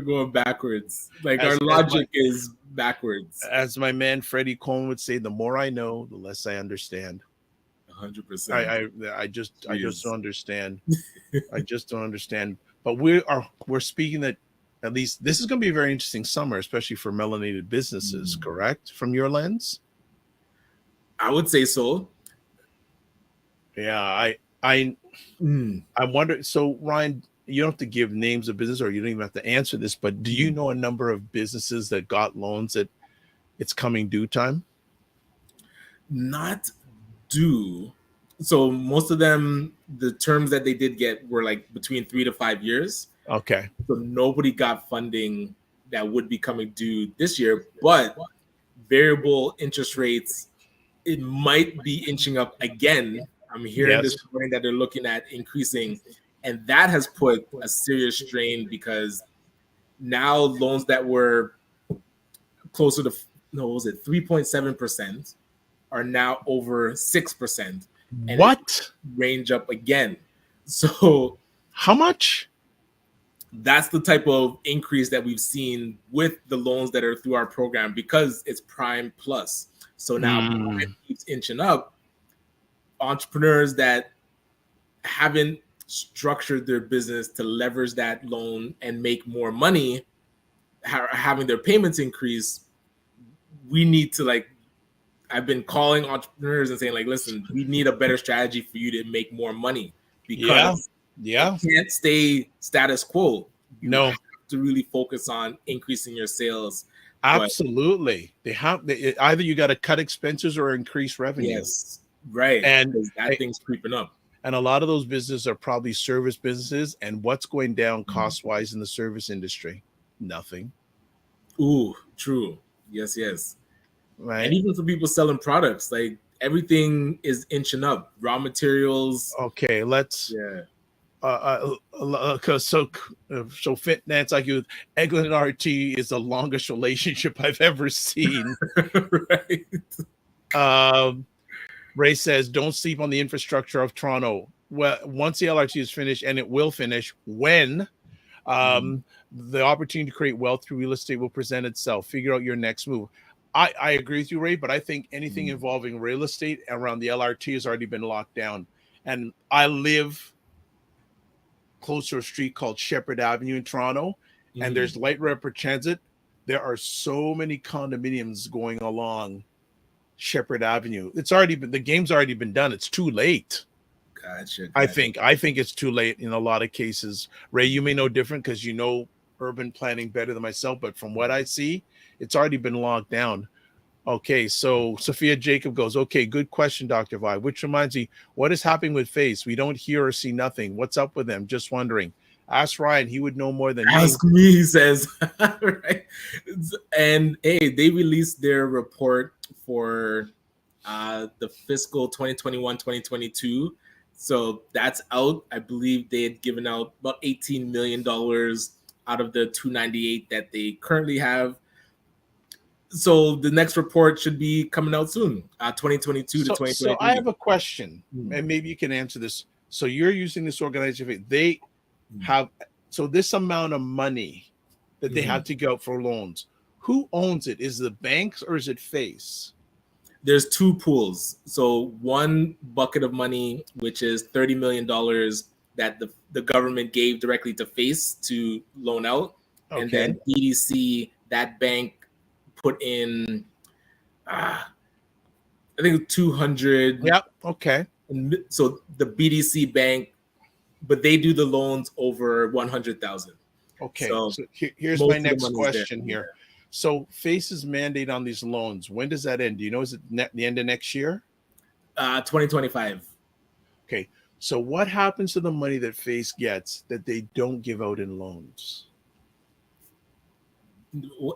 going backwards. Like, our logic is backwards. As my man Freddie Coleman would say, the more I know, the less I understand. 100%. I just don't understand. I just don't understand. But we're speaking that at least this is going to be a very interesting summer, especially for melanated businesses. Correct? From your lens, I would say so. Yeah, I wonder. So, Ryan, you don't have to give names of business, or you don't even have to answer this, but do you know a number of businesses that got loans that it's coming due time? Not due. So most of them, the terms that they did get were like between 3 to 5 years. Okay. So nobody got funding that would be coming due this year, but variable interest rates, it might be inching up again. I'm hearing this morning that they're looking at increasing, and that has put a serious strain, because now loans that were closer to 3.7% are now over 6%. And what? Range up again. So how much? That's the type of increase that we've seen with the loans that are through our program, because it's Prime Plus. So now Prime keeps inching up. Entrepreneurs that haven't structured their business to leverage that loan and make more money, having their payments increase, we need to, I've been calling entrepreneurs and saying, listen, we need a better strategy for you to make more money, because you can't stay status quo. You have to really focus on increasing your sales. Absolutely. Either you got to cut expenses or increase revenue. Yes, right. And that thing's creeping up. And a lot of those businesses are probably service businesses. And what's going down cost-wise in the service industry? Nothing. Ooh, true. Yes. Right. And even for people selling products, everything is inching up. Raw materials. Okay, let's. Yeah. So finance like you, Eglinton RT is the longest relationship I've ever seen. Right. Ray says, don't sleep on the infrastructure of Toronto. Well, once the LRT is finished, and it will finish, when the opportunity to create wealth through real estate will present itself. Figure out your next move. I agree with you, Ray, but I think anything involving real estate around the LRT has already been locked down. And I live close to a street called Shepherd Avenue in Toronto, and there's light rail per transit. There are so many condominiums going along Shepherd Avenue. The game's already been done. It's too late. Gotcha. I think it's too late in a lot of cases. Ray, you may know different because you know urban planning better than myself, but from what I see, it's already been locked down. Okay, so Sophia Jacob goes, okay, good question, Dr. Vibe, which reminds me, what is happening with Face? We don't hear or see nothing. What's up with them? Just wondering. Ask Ryan. He would know more than me. Ask me, he says. Right? And hey, they released their report for the fiscal 2021-2022. So that's out. I believe they had given out about $18 million out of the 298 that they currently have. So the next report should be coming out soon, 2022 to 2023. So I have a question, and maybe you can answer this. So you're using this organization. They have this amount of money that they have to go out for loans. Who owns it? Is it the banks or is it Face? There's two pools. So one bucket of money, which is $30 million that the government gave directly to Face to loan out. Okay. And then BDC, that bank, put in I think 200. Yep. Okay. So the BDC bank, but they do the loans over 100,000. Okay. So here's my next question here. So Face's mandate on these loans, when does that end? Do you know? Is it the end of next year? 2025. Okay. So what happens to the money that Face gets that they don't give out in loans?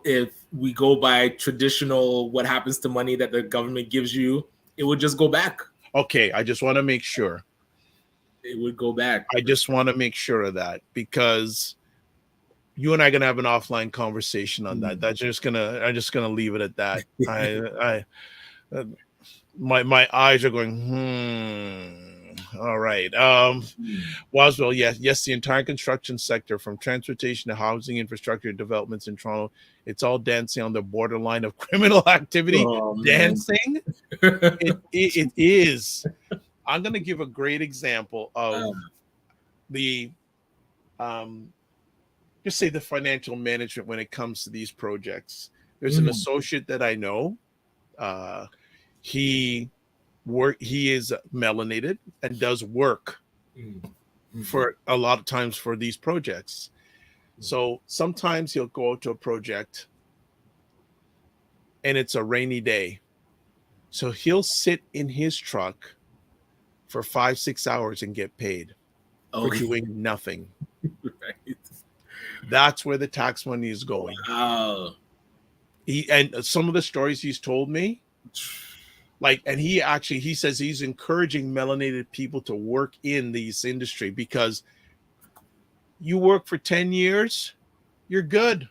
If we go by traditional, what happens to money that the government gives you, it would just go back. Okay, I just want to make sure. It would go back. I just want to make sure of that, because you and I are gonna have an offline conversation on that. I'm just gonna leave it at that. My eyes are going, All right. Waswell, yes, the entire construction sector, from transportation to housing infrastructure developments in Toronto, it's all dancing on the borderline of criminal activity. Dancing? It is. I'm going to give a great example of just say the financial management when it comes to these projects. There's an associate that I know. He is melanated and does work for a lot of times for these projects. So sometimes he'll go out to a project and it's a rainy day. So he'll sit in his truck for 5-6 hours and get paid for doing nothing. Right. That's where the tax money is going. Wow. And some of the stories he's told me, and he says he's encouraging melanated people to work in this industry, because you work for 10 years, you're good.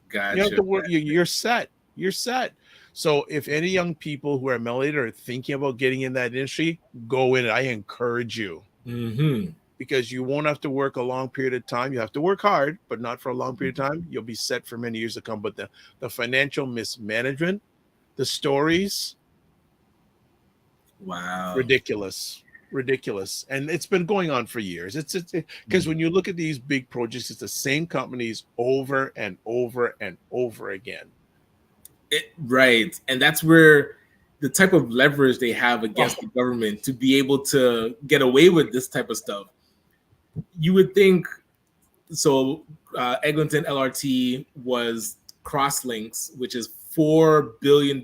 Gotcha. You have to work, you're set. You're set. So if any young people who are melanated are thinking about getting in that industry, go in it. I encourage you. Because you won't have to work a long period of time. You have to work hard, but not for a long period of time. You'll be set for many years to come. But the financial mismanagement, the stories, wow, ridiculous. And it's been going on for years. It's because when you look at these big projects, it's the same companies over and over and over again. Right. And that's where the type of leverage they have against the government to be able to get away with this type of stuff. You would think, so Eglinton LRT was Crosslinks, which is $4 billion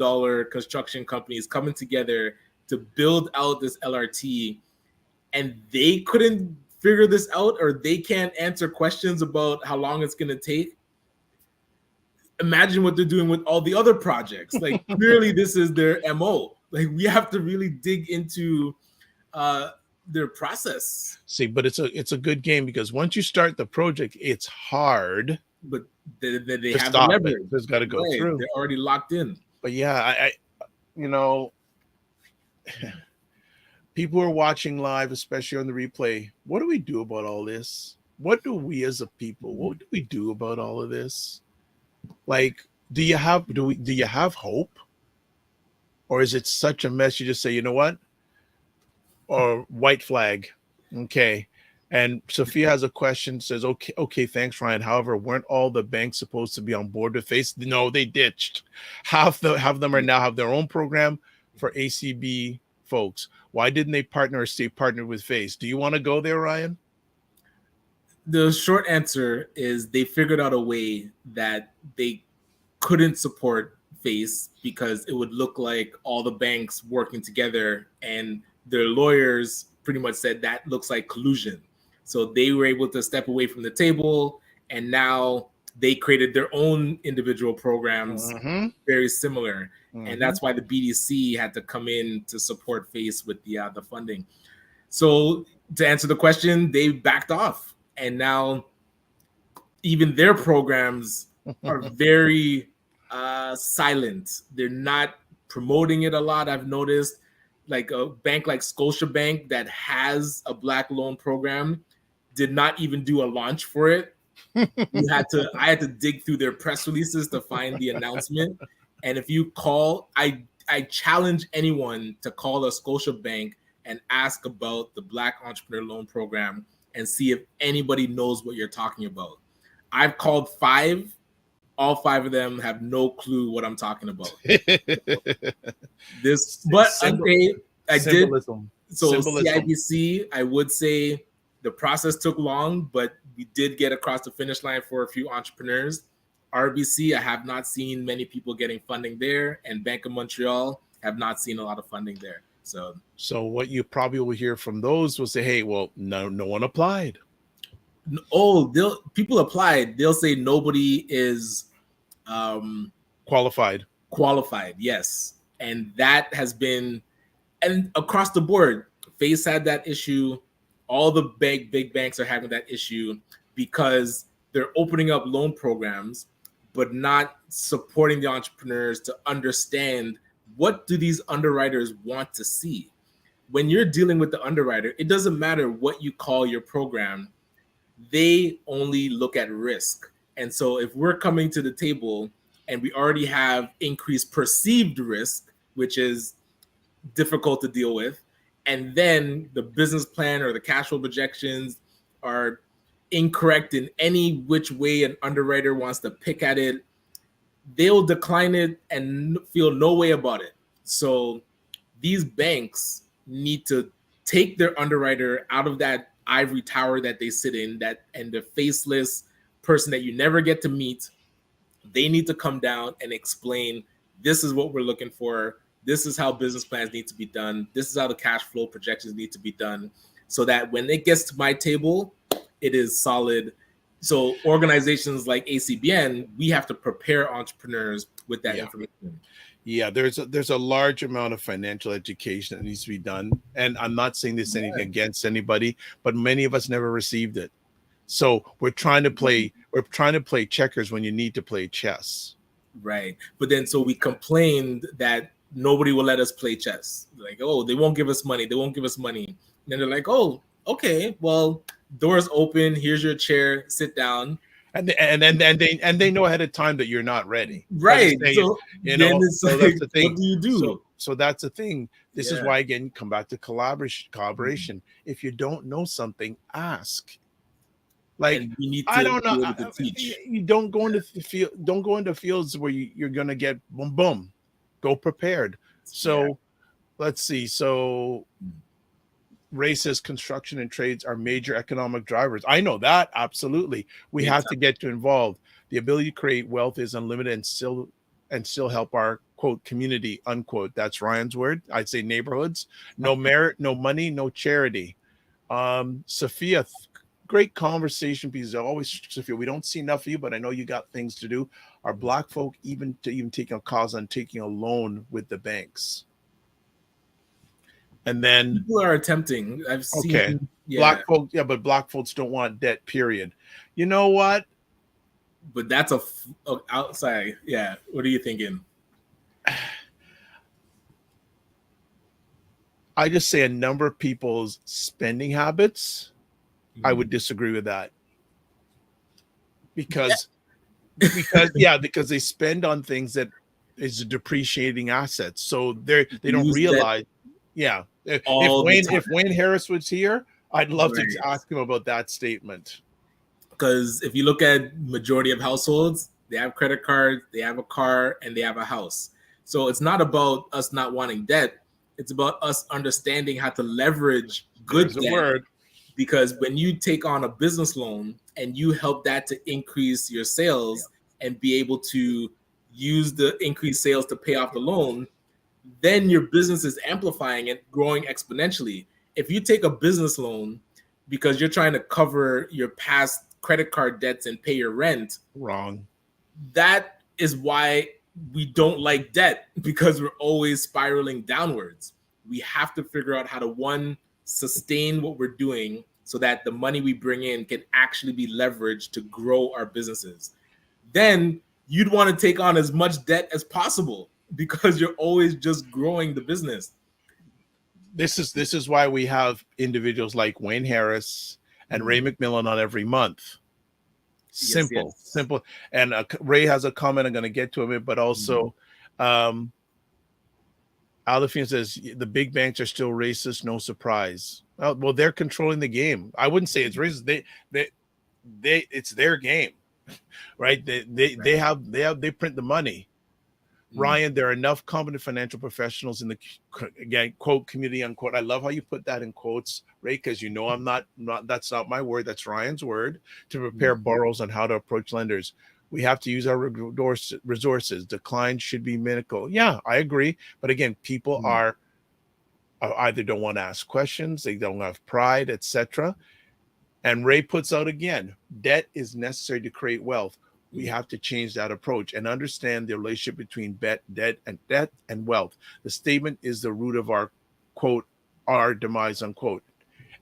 construction companies coming together to build out this LRT, and they couldn't figure this out, or they can't answer questions about how long it's going to take. Imagine what they're doing with all the other projects. Like, clearly this is their MO. Like, we have to really dig into their process. See, but it's a good game, because once you start the project, it's hard. But they have the leverage. It's got to go through. They're already locked in. But yeah, people are watching live, especially on the replay. What do we do about all this? What do we as a people? What do we do about all of this? Like, do you have hope, or is it such a mess? You just say, you know what, or white flag, okay. And Sophia has a question. Says, okay, thanks, Ryan. However, weren't all the banks supposed to be on board with Face? No, they ditched. Half them are now have their own program for ACB folks. Why didn't they partner or stay partnered with Face? Do you want to go there, Ryan? The short answer is they figured out a way that they couldn't support Face because it would look like all the banks working together, and their lawyers pretty much said that looks like collusion. So they were able to step away from the table, and now they created their own individual programs, very similar. And that's why the BDC had to come in to support Face with the funding. So to answer the question, they backed off, and now even their programs are very silent. They're not promoting it a lot. I've noticed, like a bank like Scotiabank that has a Black loan program did not even do a launch for it. I had to dig through their press releases to find the announcement. And if you call, I challenge anyone to call a Scotiabank and ask about the Black Entrepreneur Loan Program and see if anybody knows what you're talking about. I've called 5. All 5 of them have no clue what I'm talking about. I did. So CIBC, I would say the process took long, but we did get across the finish line for a few entrepreneurs. RBC, I have not seen many people getting funding there, and Bank of Montreal have not seen a lot of funding there. So what you probably will hear from those will say, "Hey, well, no one applied." Oh, people applied. They'll say nobody is qualified. Yes, and that has been, and across the board, Face had that issue. All the big banks are having that issue because they're opening up loan programs, but not supporting the entrepreneurs to understand what do these underwriters want to see. When you're dealing with the underwriter, it doesn't matter what you call your program. They only look at risk. And so if we're coming to the table and we already have increased perceived risk, which is difficult to deal with, and then the business plan or the cash flow projections are incorrect in any which way an underwriter wants to pick at it, they'll decline it and feel no way about it. So these banks need to take their underwriter out of that ivory tower that they sit in, and the faceless person that you never get to meet. They need to come down and explain, this is what we're looking for. This is how business plans need to be done. This is how the cash flow projections need to be done, so that when it gets to my table, it is solid. So organizations like ACBN, we have to prepare entrepreneurs with that information. Yeah, there's a large amount of financial education that needs to be done. And I'm not saying this anything against anybody, but many of us never received it. So we're trying to play checkers when you need to play chess. Right. But then so we complained that nobody will let us play chess. Like, oh, they won't give us money. They won't give us money. And then they're like, oh, okay, well, doors open. Here's your chair. Sit down. And they know ahead of time that you're not ready. Right. So that's the thing. What do you do? So that's the thing. This is why, again, come back to collaboration. If you don't know something, ask. Like, I don't know. You don't go into the field. Don't go into fields where you're gonna get boom boom. Go prepared. So let's see. So racist construction and trades are major economic drivers. I know that, absolutely. We have to get involved. The ability to create wealth is unlimited and still help our quote community unquote. That's Ryan's word. I'd say neighborhoods. No merit, no money, no charity. Sophia, great conversation, because always, Sophia, we don't see enough of you, but I know you got things to do. Are Black folk even taking a cause on taking a loan with the banks? And then people are attempting. I've seen Black folk, but Black folks don't want debt, period. You know what? But that's outside. Yeah. What are you thinking? I just say a number of people's spending habits. I would disagree with that. Because they spend on things that is depreciating assets. So they don't realize. Yeah. If Wayne Harris was here, I'd love to ask him about that statement. Because if you look at majority of households, they have credit cards, they have a car, and they have a house. So it's not about us not wanting debt. It's about us understanding how to leverage good debt. Because when you take on a business loan and you help that to increase your sales and be able to use the increased sales to pay off the loan, then your business is amplifying and growing exponentially. If you take a business loan because you're trying to cover your past credit card debts and pay your rent, Wrong. that is why we don't like debt, because we're always spiraling downwards. We have to figure out how to, one, sustain what we're doing so that the money we bring in can actually be leveraged to grow our businesses. Then you'd want to take on as much debt as possible because you're always just growing the business. This is why we have individuals like Wayne Harris and Ray McMillan on every month. Simple. And Ray has a comment. I'm going to get to it, but also Alifin says the big banks are still racist. No surprise. Well, they're controlling the game. I wouldn't say it's racist. They it's their game, right? They print the money. Ryan, there are enough competent financial professionals in the, again, quote, community, unquote. I love how you put that in quotes, Ray, because you know I'm not that's not my word, that's Ryan's word, to prepare borrowers on how to approach lenders. We have to use our resources. Decline should be minimal. Yeah, I agree. But again, people are either don't want to ask questions, they don't have pride, etc. And Ray puts out again, debt is necessary to create wealth. We have to change that approach and understand the relationship between debt and wealth. The statement is the root of our, quote, our demise, unquote.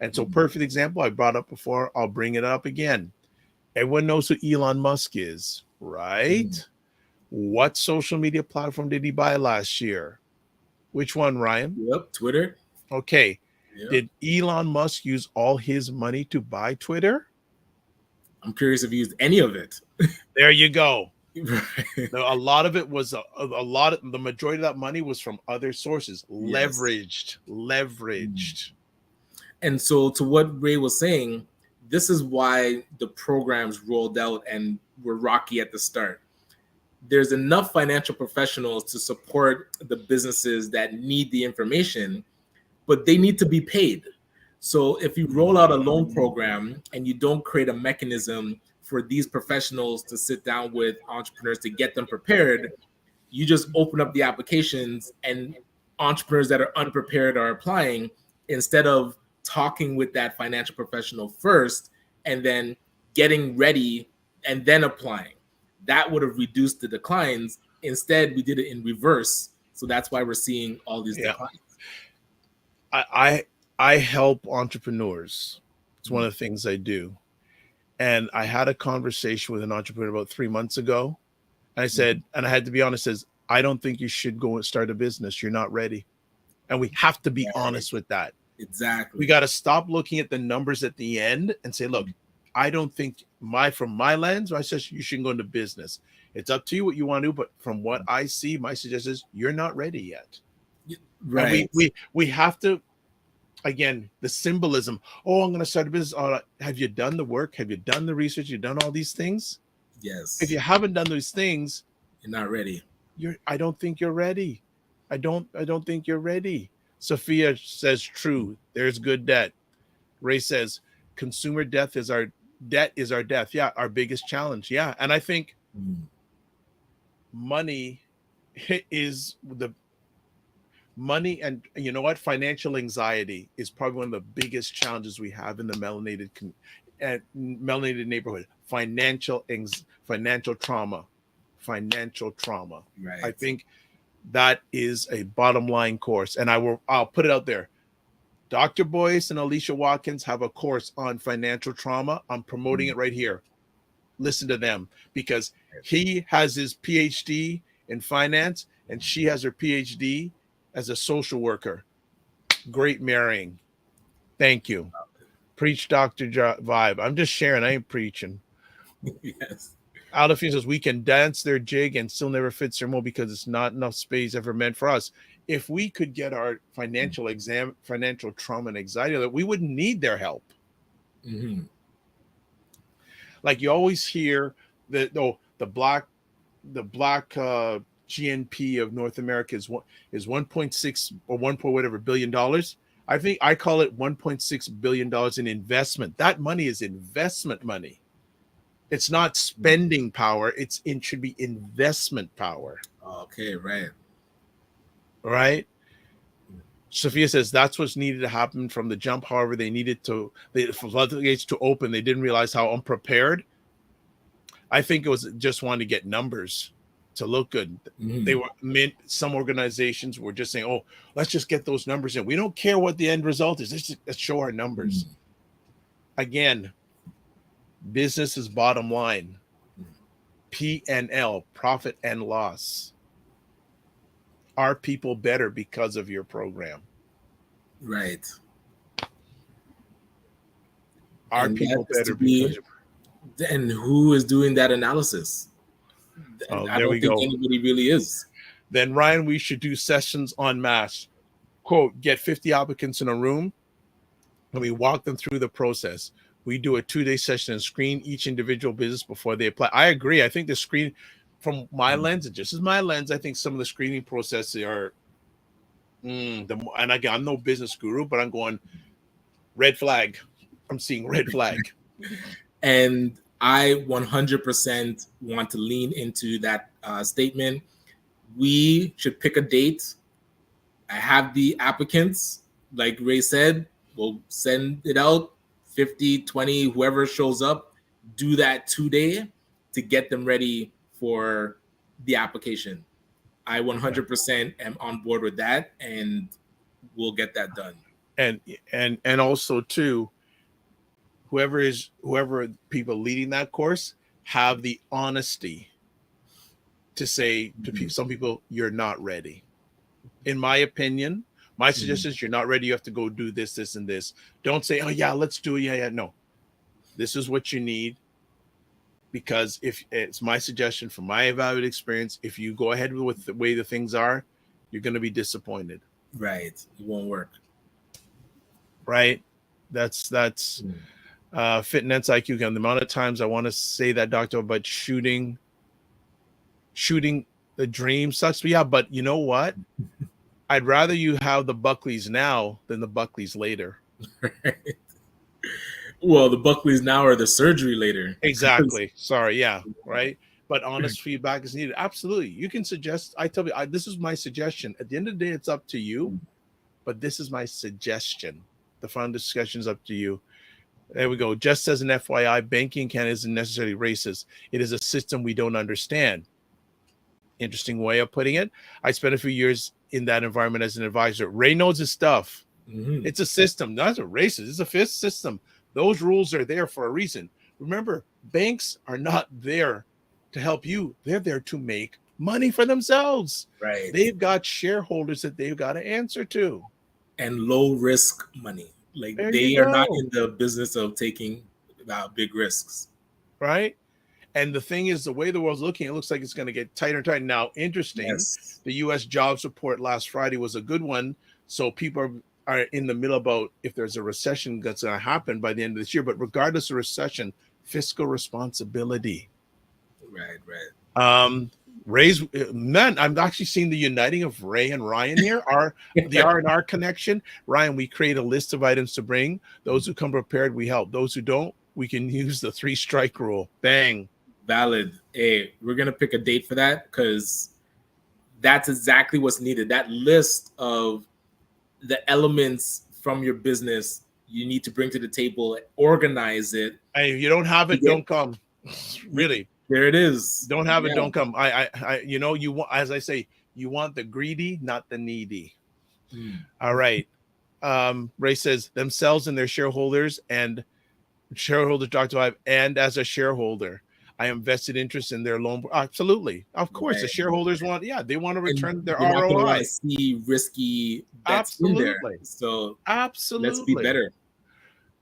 And so, perfect example I brought up before, I'll bring it up again. Everyone knows who Elon Musk is, right? What social media platform did he buy last year? Which one, Ryan? Yep, Twitter. Okay. Yep. Did Elon Musk use all his money to buy Twitter? I'm curious if he used any of it. There you go. A lot of it was the majority of that money was from other sources, leveraged. And so, to what Ray was saying, this is why the programs rolled out and were rocky at the start. There's enough financial professionals to support the businesses that need the information, but they need to be paid. So if you roll out a loan program and you don't create a mechanism for these professionals to sit down with entrepreneurs to get them prepared, you just open up the applications and entrepreneurs that are unprepared are applying instead of talking with that financial professional first and then getting ready and then applying. That would have reduced the declines. Instead, we did it in reverse. So that's why we're seeing all these declines. I help entrepreneurs. It's one of the things I do. And I had a conversation with an entrepreneur about 3 months ago. And I said, and I had to be honest, says, I don't think you should go and start a business. You're not ready. And we have to be honest with that. Exactly. We got to stop looking at the numbers at the end and say, look, I don't think from my lens, I says you shouldn't go into business. It's up to you what you want to do. But from what I see, my suggestion is you're not ready yet. Right. And we have to, again, the symbolism. Oh, I'm going to start a business. Have you done the work? Have you done the research? You've done all these things? Yes. If you haven't done those things, you're not ready. I don't think you're ready. I don't think you're ready. Sophia says true. There's good debt. Ray says consumer debt is our death. Yeah, our biggest challenge. Yeah, and I think money is the money, and you know what? Financial anxiety is probably one of the biggest challenges we have in the melanated neighborhood. Financial trauma. Right. I think that is a bottom line course, and I'll put it out there. Dr. Boyce and Alicia Watkins have a course on financial trauma. I'm promoting it right here. Listen to them, because he has his PhD in finance and she has her PhD as a social worker. Great marrying. Thank you. Preach, Dr. Vibe. I'm just sharing. I ain't preaching. Yes. Alifin says we can dance their jig and still never fits their mold because it's not enough space ever meant for us. If we could get our financial trauma and anxiety, that we wouldn't need their help. Like you always hear that the black GNP of North America is 1.6 or 1 point whatever billion dollars. I think I call it $1.6 billion in investment. That money is investment money. It's not spending power. It should be investment power. Okay, right. Right. Sophia says that's what's needed to happen from the jump. However, they needed to the floodgates to open. They didn't realize how unprepared. I think it was just wanting to get numbers to look good. They were some organizations were just saying, "Oh, let's just get those numbers in. We don't care what the end result is. Let's show our numbers." Again, business is bottom line. P&L, profit and loss. Are people better because of your program? Right. Are people better because of... And who is doing that analysis? I don't think anybody really is. Then, Ryan, we should do sessions en masse. Quote, get 50 applicants in a room and we walk them through the process. We do a 2-day session and screen each individual business before they apply. I agree. I think the screen, from my lens, and just as my lens, I think some of the screening processes are, and again, I'm no business guru, but I'm going red flag. I'm seeing red flag. And I 100% want to lean into that statement. We should pick a date. I have the applicants, like Ray said, we'll send it out, 50, 20, whoever shows up, do that 2-day to get them ready for the application. I 100% am on board with that, and we'll get that done. And also too, whoever people leading that course have the honesty to say to some people, you're not ready. In my opinion, my suggestion is you're not ready. You have to go do this, this, and this. Don't say, oh yeah, let's do it. Yeah. No, this is what you need. Because if it's my suggestion from my evaluated experience, if you go ahead with the way the things are, you're going to be disappointed. Right. It won't work. Right. That's fitness IQ. Again, the amount of times I want to say that, doctor, but shooting the dream sucks. But yeah, but you know what? I'd rather you have the Buckleys now than the Buckleys later. Right. Well, the Buckleys now are the surgery later. Exactly. Sorry. Yeah. Right. But honest feedback is needed. Absolutely. You can suggest. I tell you, this is my suggestion. At the end of the day, it's up to you. But this is my suggestion. The final discussion is up to you. There we go. Just as an FYI, banking in Canada isn't necessarily racist. It is a system we don't understand. Interesting way of putting it. I spent a few years in that environment as an advisor. Ray knows his stuff. It's a system, not a racist. It's a fifth system. Those rules are there for a reason. Remember, banks are not there to help you. They're there to make money for themselves. Right. They've got shareholders that they've got to answer to. And low risk money. Like they are not in the business of taking big risks. Right. And the thing is, the way the world's looking, it looks like it's going to get tighter and tighter. Now, interesting, yes. The U.S. jobs report last Friday was a good one. So people are in the middle about if there's a recession that's going to happen by the end of this year. But regardless of recession, fiscal responsibility. Right. Ray's, man, I'm actually seeing the uniting of Ray and Ryan here. The R&R connection. Ryan, we create a list of items to bring. Those who come prepared, we help. Those who don't, we can use the 3-strike rule. Bang. Valid. Hey, we're going to pick a date for that because that's exactly what's needed. That list of the elements from your business you need to bring to the table, organize it. Hey, if you don't have it, don't come. Really. There it is. Don't have it, don't come. You know, you want, as I say, you want the greedy, not the needy. All right. Ray says themselves and their shareholders and shareholder Dr. Vibe, and as a shareholder, I am vested interest in their loan. Absolutely. Of course, right. The shareholders want, they want to return their ROI. I see risky bets in there. So absolutely. Let's be better.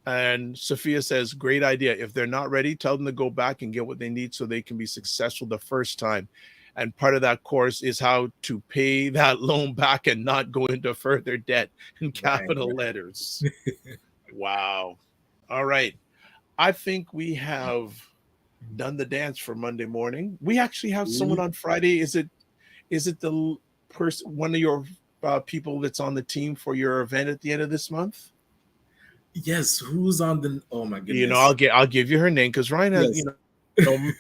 And Sophia says, great idea. If they're not ready, tell them to go back and get what they need so they can be successful the first time. And part of that course is how to pay that loan back and not go into further debt in capital letters. Wow. All right. I think we have done the dance for Monday morning. We actually have someone on Friday. Is it the person, one of your people that's on the team for your event at the end of this month? Yes, who's on the? Oh my goodness! You know, I'll give you her name because Ryan has. Yes. You know, No,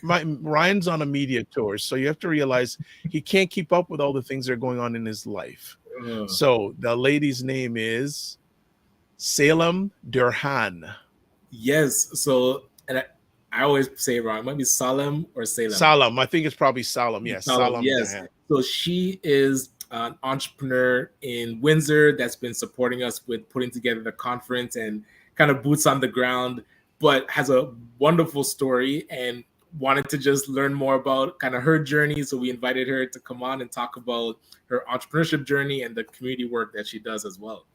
Ryan's on a media tour, so you have to realize he can't keep up with all the things that are going on in his life. So the lady's name is Salem Durhan. Yes. So, and I always say it wrong. It might be Salem or Salem. Salem. I think it's probably Salem. Yes, Salem. Yes. Durhan. So she is an entrepreneur in Windsor that's been supporting us with putting together the conference and kind of boots on the ground, but has a wonderful story and wanted to just learn more about kind of her journey. So we invited her to come on and talk about her entrepreneurship journey and the community work that she does as well.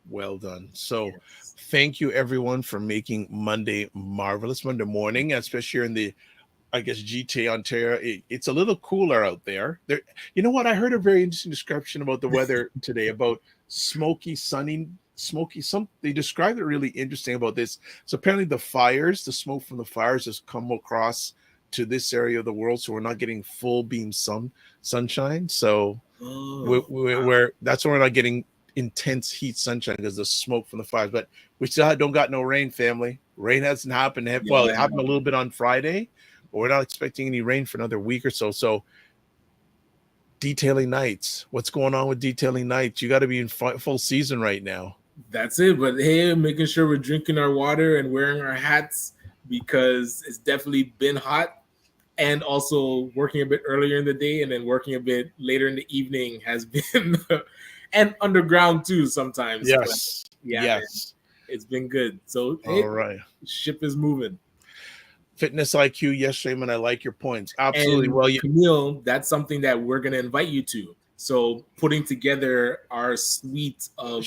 Well done. So thank you everyone for making Monday marvelous, Monday morning, especially here in the, I guess, GTA Ontario. It's a little cooler out there. You know what? I heard a very interesting description about the weather today, about smoky, sunny, smoky. They described it really interesting about this. So apparently the smoke from the fires has come across to this area of the world, so we're not getting full beam sunshine. So that's why we're not getting intense heat sunshine, because the smoke from the fires. But we still don't got no rain, family. Rain hasn't happened. Well, it happened a little bit on Friday, but we're not expecting any rain for another week or so. So detailing nights, what's going on with detailing nights? You got to be in full season right now. That's it. But hey, making sure we're drinking our water and wearing our hats, because it's definitely been hot. And also working a bit earlier in the day and then working a bit later in the evening has been and underground too sometimes. Yes. But yes. Man, it's been good. So hey, all right. Ship is moving. Fitness IQ, yes, Shaman, I like your points. Absolutely. And well, Camille, that's something that we're going to invite you to. So putting together our suite of,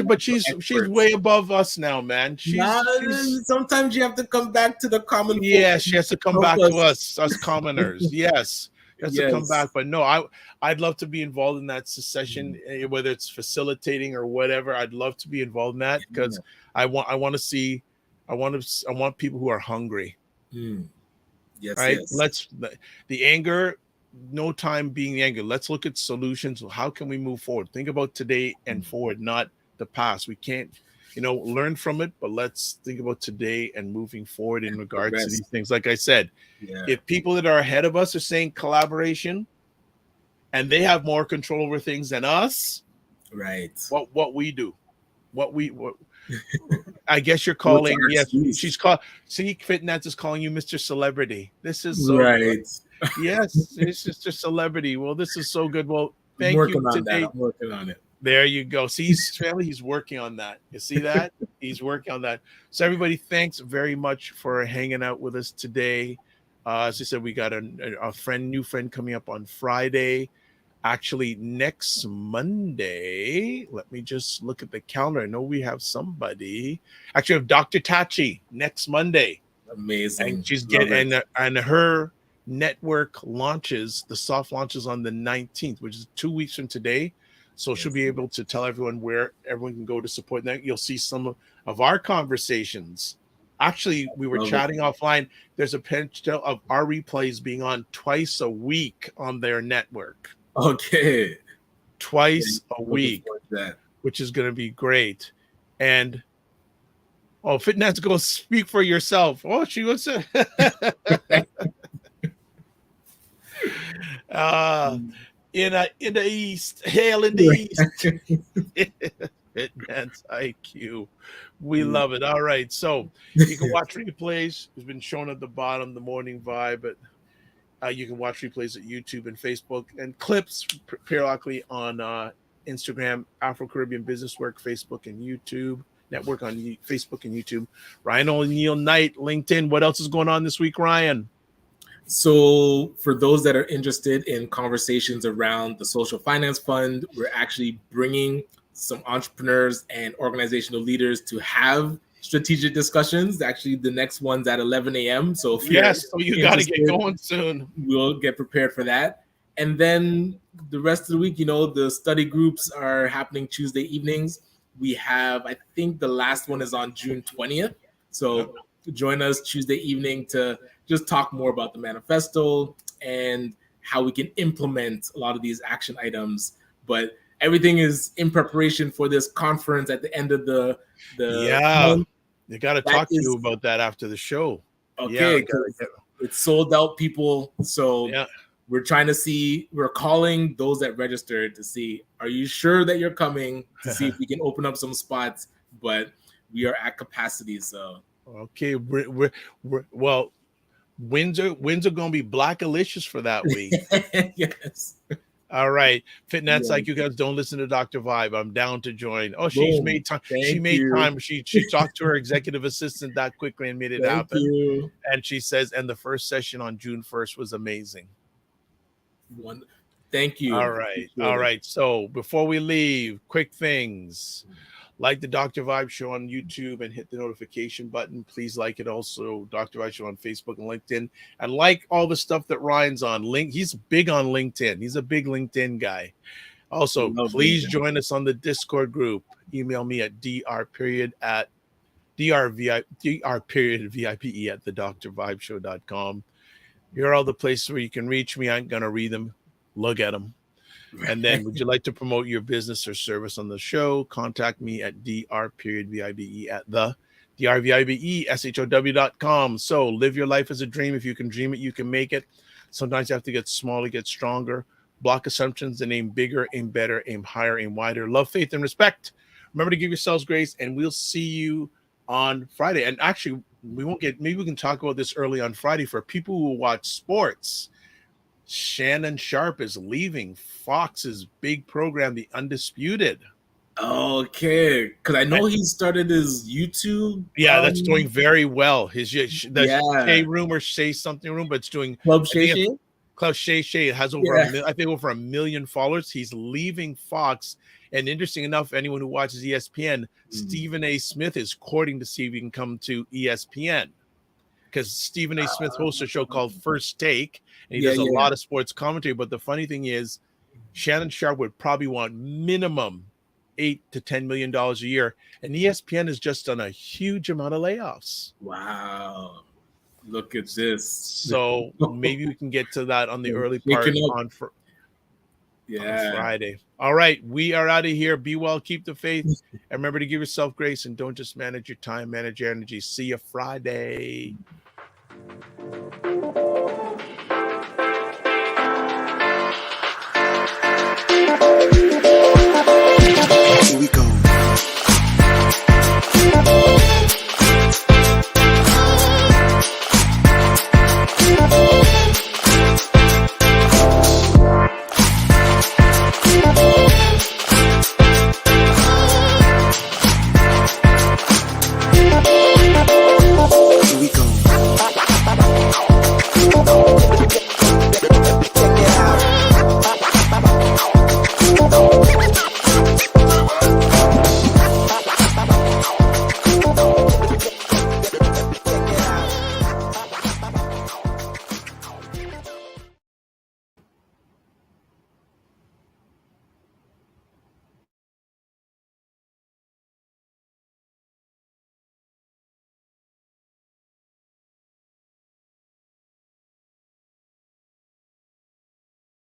but she's way above us now, man. Sometimes you have to come back to the common. Yeah, she has to come back to us commoners. Yes, she has to come back. But no, I'd love to be involved in that session, whether it's facilitating or whatever. I'd love to be involved in that, because I want people who are hungry. Yes, right. Yes. The anger. No time being the anger. Let's look at solutions. How can we move forward? Think about today and forward, not the past. We can't, learn from it, but let's think about today and moving forward in regards to these things. Like I said, if people that are ahead of us are saying collaboration and they have more control over things than us, right? What we do, what I guess you're calling. Yes, she's called. See, Fitness is calling you Mr. Celebrity. This is so right. Good. Yes, it's just a celebrity. Well, this is so good. Well, thank you today. I'm working on it. There you go. See, he's working on that. You see that? He's working on that. So everybody, thanks very much for hanging out with us today. As I said, we got a new friend coming up on Friday. Actually, next Monday, let me just look at the calendar. I know we have somebody. Actually, we have Dr. Tachi next Monday. Amazing. And she's getting and her network launches, the soft launches on the 19th, which is 2 weeks from today. So she'll be able to tell everyone where everyone can go to support that. You'll see some of our conversations. Actually, we were chatting offline. There's a potential of our replays being on twice a week on their network. Okay. Twice a week, which is going to be great. And Fitness, go speak for yourself. Oh, she was in the East, hail in the East. Fitness IQ. We love it. All right. So you can watch replays. It's been shown at the bottom, the morning vibe, but you can watch replays at YouTube and Facebook, and clips periodically on Instagram, Afro Caribbean Business Network, Facebook and YouTube Network on Facebook and YouTube. Ryan Oneil Knight, LinkedIn. What else is going on this week, Ryan? So for those that are interested in conversations around the Social Finance Fund, we're actually bringing some entrepreneurs and organizational leaders to have strategic discussions. Actually, the next one's at 11 a.m. So you got to get going soon. We'll get prepared for that. And then the rest of the week, the study groups are happening Tuesday evenings. We have, I think the last one is on June 20th. So join us Tuesday evening to just talk more about the manifesto and how we can implement a lot of these action items. But everything is in preparation for this conference at the end of the month. You got to talk to you about that after the show. Okay, we gotta get. it's sold out, people. So Yeah. we're trying to see, we're calling those that registered to see, are you sure that you're coming, to see if we can open up some spots, but we are at capacity. So Okay, well, Windsor going to be blackalicious for that week. yes. All right, Fitness, Yeah. like you guys don't listen to Dr. Vibe. I'm down to join. Oh, she's Boom. made time. She Thank made you. time. She talked to her executive assistant that quickly and made it Thank happen. you. And she says, and the first session on June 1st was amazing. Thank you. All right. All right. So before we leave, quick things. Like the Dr. Vibe Show on YouTube and hit the notification button. Please like it also. Dr. Vibe Show on Facebook and LinkedIn. And like all the stuff that Ryan's on. He's big on LinkedIn. He's a big LinkedIn guy. Also, please join us on the Discord group. Email me at dr.vipe at thedrvibeshow.com. Here are all the places where you can reach me. I ain't going to read them. Look at them. And then, would you like to promote your business or service on the show? Contact me at dr.vibe at the drvibeshow.com. So live your life as a dream. If you can dream it, you can make it. Sometimes you have to get smaller, get stronger. Block assumptions and aim bigger, aim better, aim higher, aim wider. Love, faith, and respect. Remember to give yourselves grace, and we'll see you on Friday. And actually, maybe we can talk about this early on Friday for people who watch sports. Shannon Sharpe is leaving Fox's big program, The Undisputed. Okay, because I know he started his YouTube. Yeah, that's doing very well. Shay Room or Shay something room, but it's doing Club Shay. Club Shay Shay has over I think over 1 million followers. He's leaving Fox, and interesting enough, anyone who watches ESPN, Stephen A. Smith is courting to see if he can come to ESPN, because Stephen A. Smith hosts a show called First Take, and he does a lot of sports commentary. But the funny thing is, Shannon Sharpe would probably want minimum $8 to $10 million a year, and ESPN has just done a huge amount of layoffs. Wow. Look at this. So maybe we can get to that on the early part on Friday. All right. We are out of here. Be well. Keep the faith. And remember to give yourself grace, and don't just manage your time, manage your energy. See you Friday.